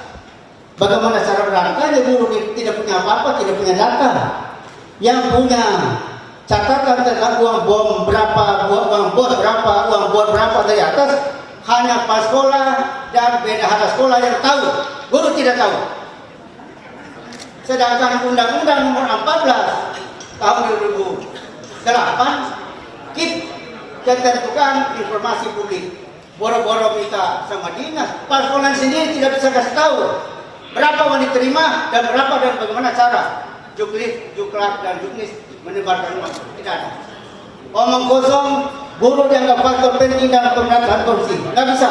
Speaker 6: bagaimana cara berantasnya? Guru tidak punya apa-apa, tidak punya data. Yang punya catatan tentang uang bom berapa, uang bos berapa, uang bor berapa dari atas, hanya kepala sekolah dan bendahara sekolah yang tahu. Guru tidak tahu. Sedangkan Undang-Undang Nomor 14 tahun 2008 KIP ketentukan informasi publik. Boro-boro minta sama dinas, kepala sekolah sendiri tidak bisa kasih tahu berapa yang diterima dan berapa dan bagaimana cara Juklat dan Juknis menyebarkan uang. Tidak ada. Omong kosong, guru dianggap faktor penting dalam pemberantasan korupsi. Nggak bisa.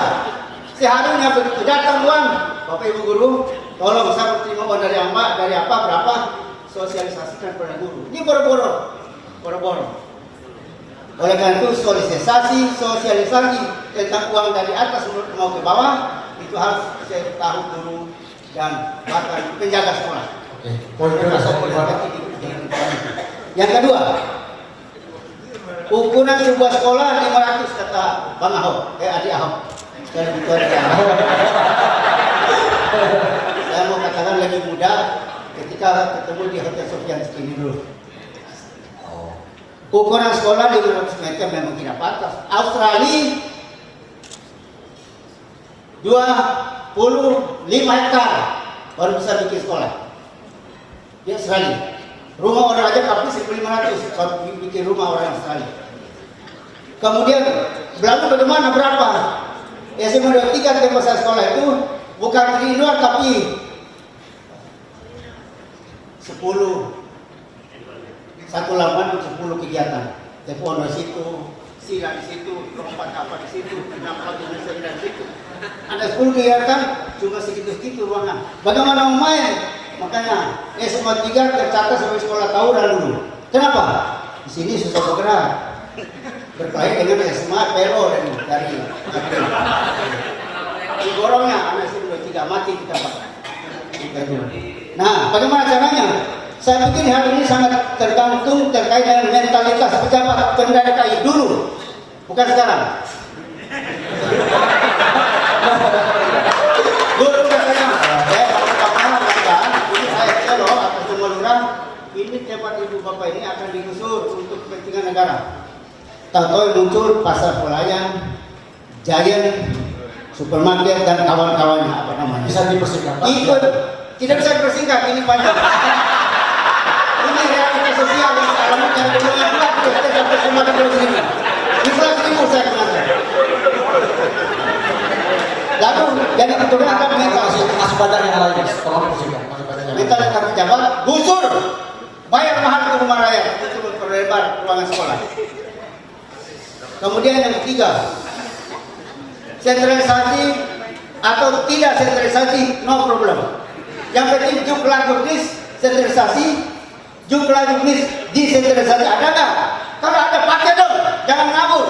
Speaker 6: Seharusnya begitu datang uang, Bapak Ibu guru, tolong saya terima uang dari apa, berapa, sosialisasikan pada guru. Ini boro-boro. Oleh karena itu sosialisasi tentang uang dari atas mau ke bawah itu harus saya tahu guru dan bahkan penjaga sekolah. Yang kedua, ukuran sebuah sekolah 500 kata Bang Ahok, Adi Ahok. Saya mau katakan lebih mudah ketika ketemu di Hotel Sofian Cikini dulu. Ukuran sekolah 500 meter memang tidak pantas. Australia 25 hektar baru bisa bikin sekolah. Di Australia. Rumah orang aja tapi 1.500 kalau bikin rumah orang Australia. Kemudian Belanda bagaimana berapa? SMA 23 tempat saya sekolah itu bukan di luar tapi 10 satu lapangan untuk 10 kegiatan. Taekwondo di situ, silat di situ, lompat apa di situ, nampak di situ. Ada 10 kegiatan, cuma segitu-segitu ruangan. Bagaimana mau main? Makanya SMA 3 tercatat sebagai sekolah tawuran dulu. Kenapa? Di sini susah bergerak. Berkelahi dengan SMA PLO dari digorongnya anak SMA 3 mati kita pakai. Nah, bagaimana caranya? Saya pikir hal ini sangat tergantung terkait dengan mentalitas pejabat Pemda DKI dulu, bukan sekarang. Dulu katanya, ini saya celo atau semua lurah, ini tempat ibu bapak ini akan digusur untuk kepentingan negara. Tahu-tahu muncul pasar pelayan, Giant, supermarket dan kawan-kawannya apa namanya? Bisa dipersingkat? Ikut, tidak bisa dipersingkat, ini panjang. Ini realitas sosial yang alami dari golongan 2 kita sampai semua di pulau sini. Inflasi saya kenal. Lalu jadi keturunan akan masih pada yang lain. Minta letak pejabat, gusur, bayar mahal ke rumah rakyat untuk memperlebar ruangan sekolah. Kemudian yang ketiga, sentralisasi atau tidak sentralisasi, no problem. Yang penting jumlah juknis sentralisasi. Jumlah juknis desentralisasi ada nggak? Kalau ada pakai dong, jangan ngabur.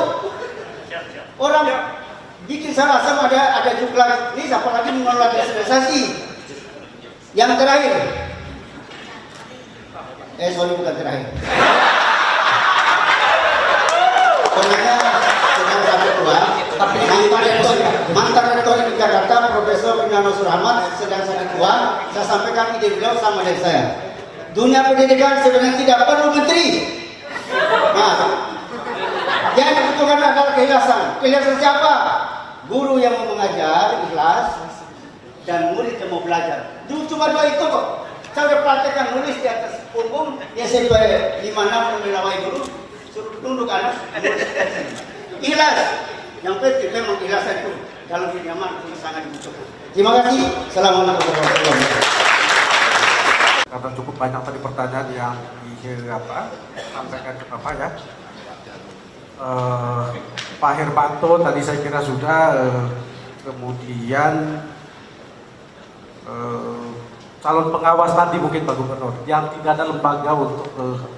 Speaker 6: Orang bikin salah sama ada jumlah juknis, apalagi mengelola desentralisasi. Yang terakhir, bukan terakhir. Pokoknya sedang satu tua, mantan rektor di Jakarta, Profesor Pinano Surahmat sedang sakit tua. Saya sampaikan ide beliau sama dari saya. Dunia pendidikan sebenarnya tidak perlu menteri. Nah, yang dibutuhkan adalah keikhlasan. Keikhlasan siapa? Guru yang mau mengajar, ikhlas, dan murid yang mau belajar. Cuma 2 itu kok. Saya sudah praktekkan nulis di atas punggung, ya sampai 5-6 melawai guru, suruh tunduk anak, ikhlas. Yang penting memang keikhlasan itu dalam pinjaman itu sangat dibutuhkan. Terima kasih. Assalamualaikum warahmatullahi wabarakatuh.
Speaker 1: Karena cukup banyak tadi pertanyaan yang sampaikan ke Bapak ya. Pak Hermanto tadi saya kira sudah, kemudian calon pengawas tadi mungkin Pak Gubernur, yang tidak ada lembaga untuk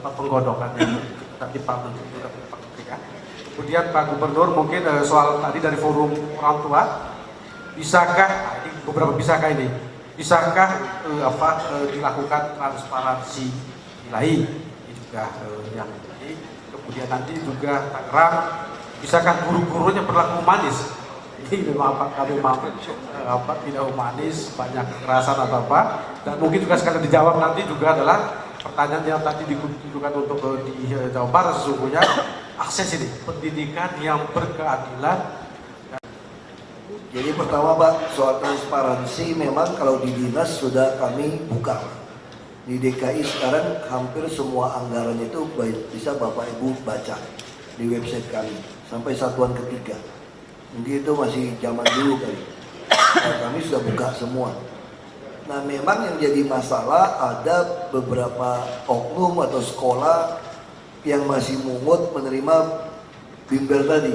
Speaker 1: penggodokan yang tadi Pak Menteri sudah menyampaikan. Kemudian Pak Gubernur mungkin soal tadi dari forum orang tua, bisakah ini beberapa bisakah ini, bisakah dilakukan transparansi nilai ini juga yang ini. Kemudian nanti juga Tangerang, bisakah guru-gurunya berlaku humanis? Ini memang kami tidak humanis, banyak kekerasan atau apa. Dan mungkin juga sekali dijawab nanti juga adalah pertanyaan yang tadi ditujukan untuk di Jawa Barat, sesungguhnya akses ini pendidikan yang berkeadilan.
Speaker 2: Jadi pertama Pak, soal transparansi memang kalau di dinas sudah kami buka. Di DKI sekarang hampir semua anggaran itu bisa Bapak Ibu baca di website kami sampai satuan ketiga. Mungkin itu masih zaman dulu kali. Nah, kami sudah buka semua. Nah memang yang jadi masalah ada beberapa oknum atau sekolah yang masih mungut menerima bimbel tadi.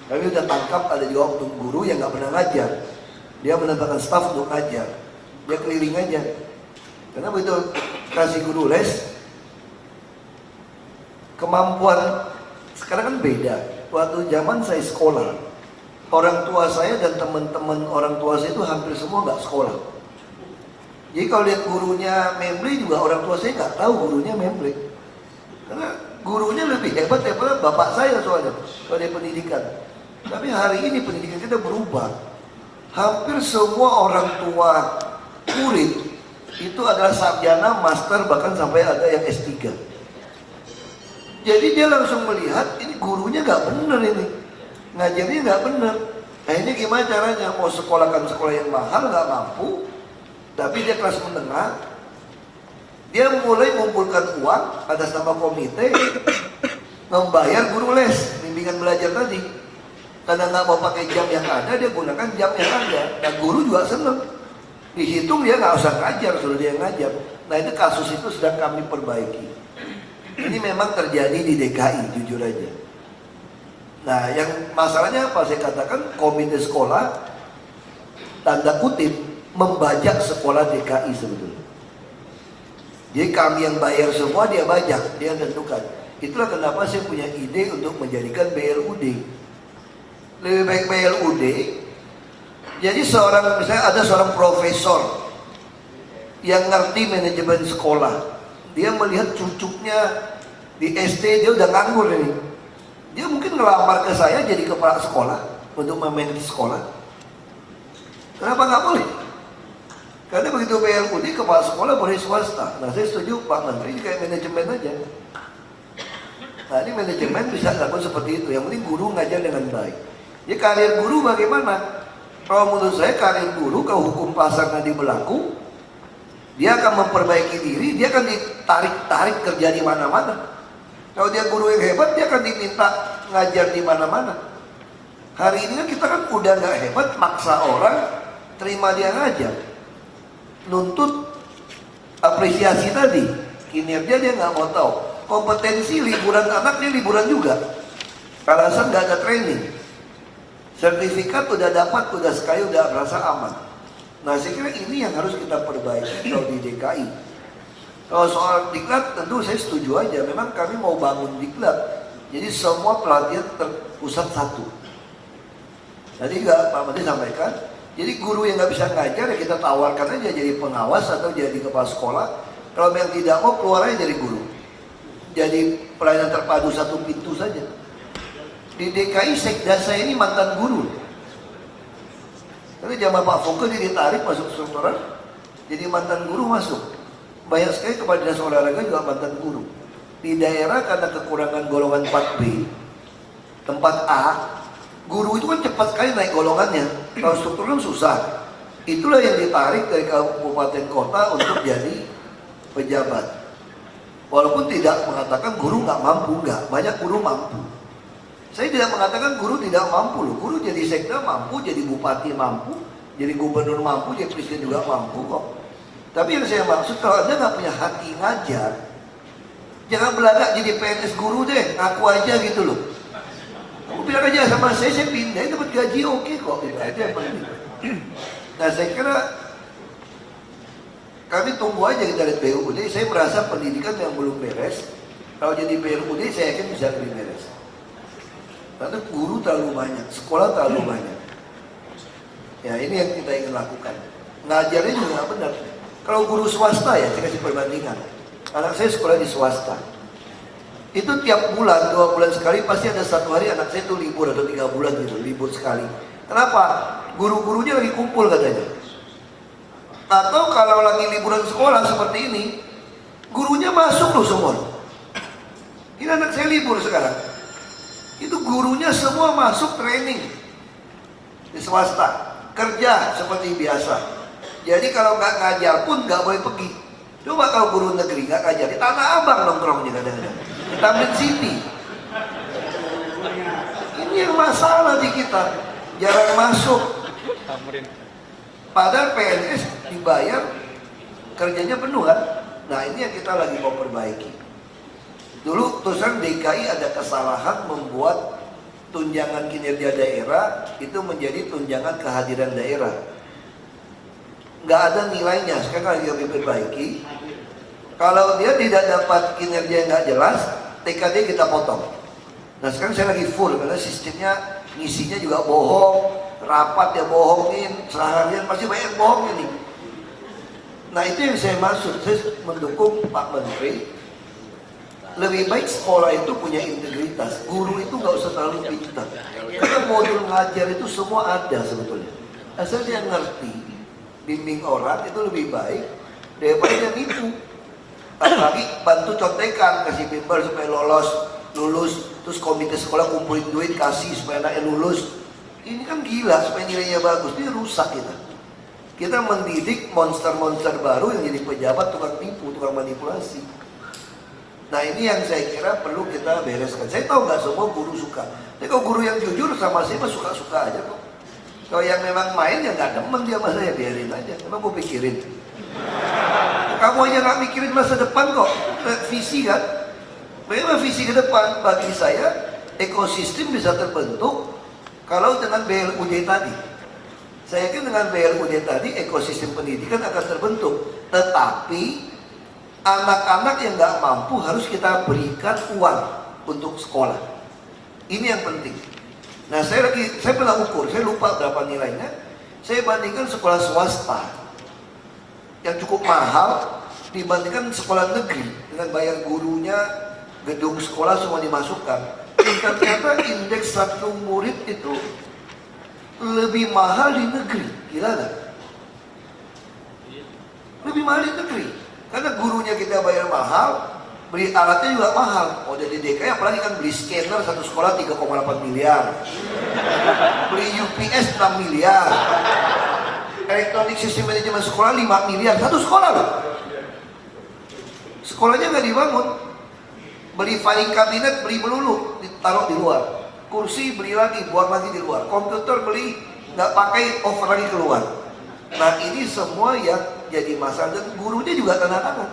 Speaker 2: Kami udah tangkap ada juga oknum guru yang nggak pernah ngajar. Dia menambahkan staf untuk ngajar. Dia keliling aja. Karena begitu kasih guru les, kemampuan sekarang kan beda. Waktu zaman saya sekolah, orang tua saya dan teman-teman orang tua saya itu hampir semua nggak sekolah. Jadi kalau lihat gurunya memble juga orang tua saya nggak tahu gurunya memble. Karena gurunya lebih hebat daripada bapak saya soalnya kalau dia pendidikan. Tapi hari ini pendidikan kita berubah. Hampir semua orang tua murid itu adalah sarjana, master, bahkan sampai ada yang S3. Jadi dia langsung melihat ini gurunya nggak bener ini, ngajarnya nggak bener. Nah ini gimana caranya? Mau sekolahkan sekolah yang mahal nggak mampu, tapi dia kelas menengah, dia mulai mengumpulkan uang atas nama komite, membayar guru les, bimbingan belajar tadi. Karena nggak mau pakai jam yang ada, dia gunakan jam yang ada. Dan guru juga seneng. Dihitung dia nggak usah ngajar, suruh dia ngajar. Nah itu kasus itu sedang kami perbaiki. Ini memang terjadi di DKI, jujur aja. Nah yang masalahnya apa? Saya katakan komite sekolah tanda kutip membajak sekolah DKI sebetulnya. Jadi kami yang bayar semua, dia bajak, dia tentukan. Itulah kenapa saya punya ide untuk menjadikan BLUD. Lebih baik BLUD. Jadi misalnya ada seorang profesor yang ngerti manajemen sekolah, dia melihat cucunya di SD dia udah nganggur ini, dia mungkin ngelamar ke saya jadi kepala sekolah untuk memanage sekolah. Kenapa nggak boleh? Karena begitu BLUD kepala sekolah boleh swasta. Nah saya setuju Pak Menteri kayak manajemen aja. Nah ini manajemen bisa lakukan seperti itu. Yang penting guru ngajar dengan baik. Jadi karir guru bagaimana? Kalau menurut saya karir guru kalau hukum pasar nanti berlaku, dia akan memperbaiki diri, dia akan ditarik kerja di mana-mana. Kalau dia guru yang hebat, dia akan diminta ngajar di mana-mana. Hari ini kita kan udah nggak hebat, maksa orang terima dia ngajar, nuntut apresiasi tadi, kinerja dia nggak mau tahu, kompetensi liburan anak dia liburan juga, alasan nggak ada training. Sertifikat udah dapat, udah sekali udah merasa aman. Nah saya kira ini yang harus kita perbaiki kalau di DKI. Kalau soal diklat tentu saya setuju aja. Memang kami mau bangun diklat. Jadi semua pelatihan terpusat satu. Tadi Pak Menteri sampaikan. Jadi guru yang nggak bisa ngajar ya kita tawarkan aja jadi pengawas atau jadi kepala sekolah. Kalau yang tidak mau keluar aja dari guru. Jadi pelayanan terpadu satu pintu saja. Di DKI sekda saya ini mantan guru. Tapi zaman Pak Foke dia ditarik masuk struktural, jadi mantan guru masuk. Banyak sekali kepala dinas olahraga juga mantan guru. Di daerah karena kekurangan golongan 4B, tempat A, guru itu kan cepat sekali naik golongannya. Kalau struktural susah. Itulah yang ditarik dari kabupaten kota untuk jadi pejabat. Walaupun tidak mengatakan guru nggak mampu, nggak. Banyak guru mampu. Saya tidak mengatakan guru tidak mampu loh. Guru jadi sekda mampu, jadi bupati mampu, jadi gubernur mampu, jadi presiden juga mampu kok. Tapi yang saya maksud kalau Anda nggak punya hati ngajar, jangan belagak jadi PNS guru deh, ngaku aja gitu loh. bilang aja sama saya pindah, dapat gaji oke kok, itu aja yang penting. Nah saya kira kami tunggu aja kita lihat BUD. Saya merasa pendidikan yang belum beres, kalau jadi BUD saya yakin bisa lebih beres. Karena guru terlalu banyak, sekolah terlalu banyak. Ya ini yang kita ingin lakukan. Ngajarnya juga nggak benar. Kalau guru swasta ya, saya kasih perbandingan. Anak saya sekolah di swasta. Itu tiap bulan, 2 bulan sekali pasti ada 1 hari anak saya itu libur atau 3 bulan gitu, libur sekali. Kenapa? Guru-gurunya lagi kumpul katanya. Atau kalau lagi liburan sekolah seperti ini, gurunya masuk loh semua. Ini anak saya libur sekarang. Itu gurunya semua masuk training di swasta. Kerja seperti biasa. Jadi kalau nggak ngajar pun nggak boleh pergi. Coba kalau guru negeri nggak ngajar di Tanah Abang nongkrongnya kadang-kadang, di Tamrin City. Ini yang masalah di kita, jarang masuk. Padahal PNS dibayar, kerjanya penuh kan. Nah ini yang kita lagi mau perbaiki. Dulu tulisan DKI ada kesalahan membuat tunjangan kinerja daerah itu menjadi tunjangan kehadiran daerah. Nggak ada nilainya, sekarang lagi diperbaiki. Kalau dia tidak dapat kinerja yang nggak jelas, TKD kita potong. Nah sekarang saya lagi full karena sistemnya ngisinya juga bohong, rapat ya bohongin, seharian pasti banyak bohong ini. Nah itu yang saya maksud, saya mendukung Pak Menteri. Lebih baik sekolah itu punya integritas. Guru itu nggak usah terlalu pintar. Karena modul ngajar itu semua ada sebetulnya. Asal dia ngerti, bimbing orang itu lebih baik daripada dia nipu. Apalagi bantu contekan, kasih bimbel supaya lulus, terus komite sekolah kumpulin duit kasih supaya anaknya lulus. Ini kan gila, supaya nilainya bagus, dia rusak kita. Kita mendidik monster-monster baru yang jadi pejabat, tukang tipu, tukang manipulasi. Nah ini yang saya kira perlu kita bereskan. Saya tahu nggak semua guru suka. Tapi kalau guru yang jujur sama saya mah suka-suka aja kok. Kalau yang memang main ya nggak demen dia sama saya, biarin aja. Emang mau pikirin. Kamu aja nggak mikirin masa depan kok. Visi kan. Memang visi ke depan bagi saya ekosistem bisa terbentuk kalau dengan BLUD tadi. Saya yakin dengan BLUD tadi ekosistem pendidikan akan terbentuk. Tetapi anak-anak yang nggak mampu harus kita berikan uang untuk sekolah. Ini yang penting. Nah saya pernah ukur, saya lupa berapa nilainya. Saya bandingkan sekolah swasta yang cukup mahal dibandingkan sekolah negeri dengan bayar gurunya, gedung sekolah semua dimasukkan. Ternyata indeks satu murid itu lebih mahal di negeri, gila nggak? Lebih mahal di negeri. Karena gurunya kita bayar mahal, beli alatnya juga mahal. Oh jadi DKI apalagi kan beli scanner satu sekolah 3,8 miliar. Beli UPS 6 miliar. Elektronik sistem manajemen sekolah 5 miliar. Satu sekolah loh. Sekolahnya nggak dibangun. Beli filing kabinet, beli melulu, ditaruh di luar. Kursi beli lagi, buang lagi di luar. Komputer beli, nggak pakai, over lagi keluar. Nah ini semua yang jadi masalah, dan gurunya juga tanda tangan.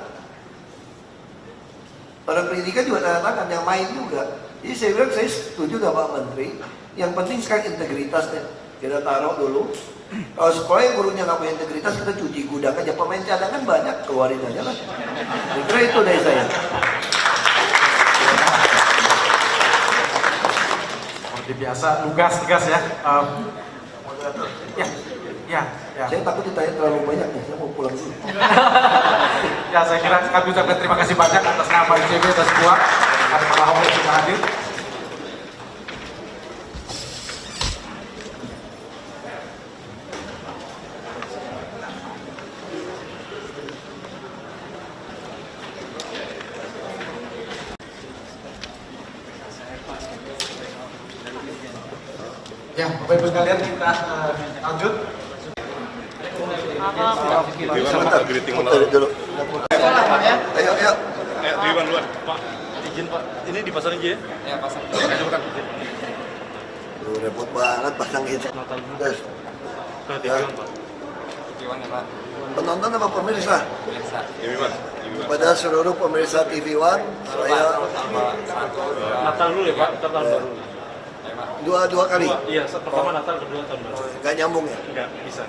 Speaker 2: Orang pendidikan juga tanda tangan, yang main juga. Jadi saya bilang saya setuju dengan Pak Menteri. Yang penting sekarang integritasnya kita taruh dulu. Kalau sekolah yang gurunya nggak punya integritas, kita cuci gudang aja. Pemain cadangan banyak, keluarin aja lah. Kira itu dari saya.
Speaker 1: Seperti biasa, tegas ya. Ya.
Speaker 2: Saya takut ditanya terlalu banyak nih, saya mau pulang dulu.
Speaker 1: Ya, saya kira kami ucapkan terima kasih banyak atas nama ICB dan semua. Ada Pak Ahok yang sudah hadir. Ya, Bapak Ibu sekalian kita lanjut.
Speaker 2: Sebentar, dulu. Ayo.
Speaker 7: Di luar, Pak. Izin Pak, ini dipasang aja ya? Ya, pasang.
Speaker 2: Repot banget pasang gitu. Terus.
Speaker 7: Pak.
Speaker 2: Penonton apa pemirsa?
Speaker 7: Pemirsa. Ini Mas.
Speaker 2: Pada seluruh pemirsa TV One, saya
Speaker 7: Natal dulu ya Pak, Natal baru.
Speaker 2: Dua kali?
Speaker 7: Iya, pertama Natal, kedua tahun baru.
Speaker 2: Nggak nyambung ya?
Speaker 7: Enggak, bisa.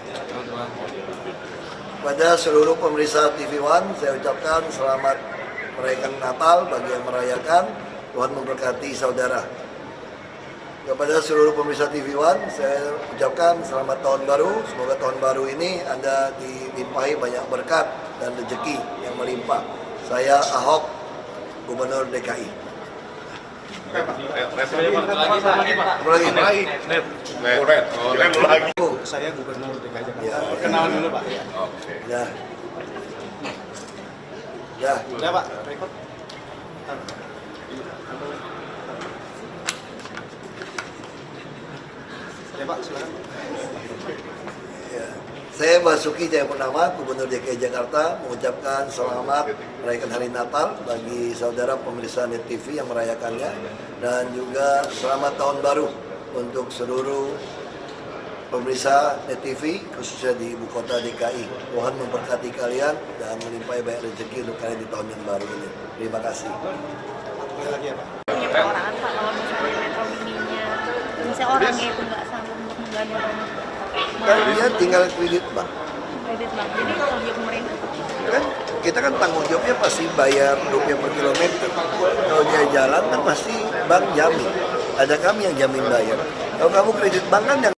Speaker 2: Pada seluruh pemirsa TV One, saya ucapkan selamat merayakan Natal bagi yang merayakan. Tuhan memberkati saudara. Kepada seluruh pemirsa TV One, saya ucapkan selamat tahun baru. Semoga tahun baru ini Anda dilimpahi banyak berkat dan rezeki yang melimpah. Saya Ahok, Gubernur DKI.
Speaker 1: Saya Gubernur DKI Jakarta.
Speaker 2: Ya.
Speaker 1: Perkenalan dulu Pak.
Speaker 2: Ya. Ya.
Speaker 1: Udah Pak, record. Ya Pak, silakan.
Speaker 2: Ya. Saya Basuki Cahayapurnama, Gubernur DKI Jakarta, mengucapkan selamat merayakan Hari Natal bagi saudara pemirsa Net TV yang merayakannya, dan juga selamat tahun baru untuk seluruh pemirsa Net TV, khususnya di ibu kota DKI. Tuhan memberkati kalian dan melimpahi banyak rezeki untuk kalian di tahun yang baru ini. Terima kasih.
Speaker 1: Ada lagi ya Pak?
Speaker 8: Punya perorangan Pak, kalau misalnya metro mininya, misalnya orangnya itu nggak sanggup untuk mengganti
Speaker 2: Kan dia tinggal kredit bank.
Speaker 8: kredit bank, jadi kalau dia pemerintah
Speaker 2: Kan kita kan tanggung jawabnya pasti bayar rupiah per kilometer. Kalau dia jalan kan pasti bank jamin. Ada kami yang jamin bayar. Kalau kamu kredit bank kan yang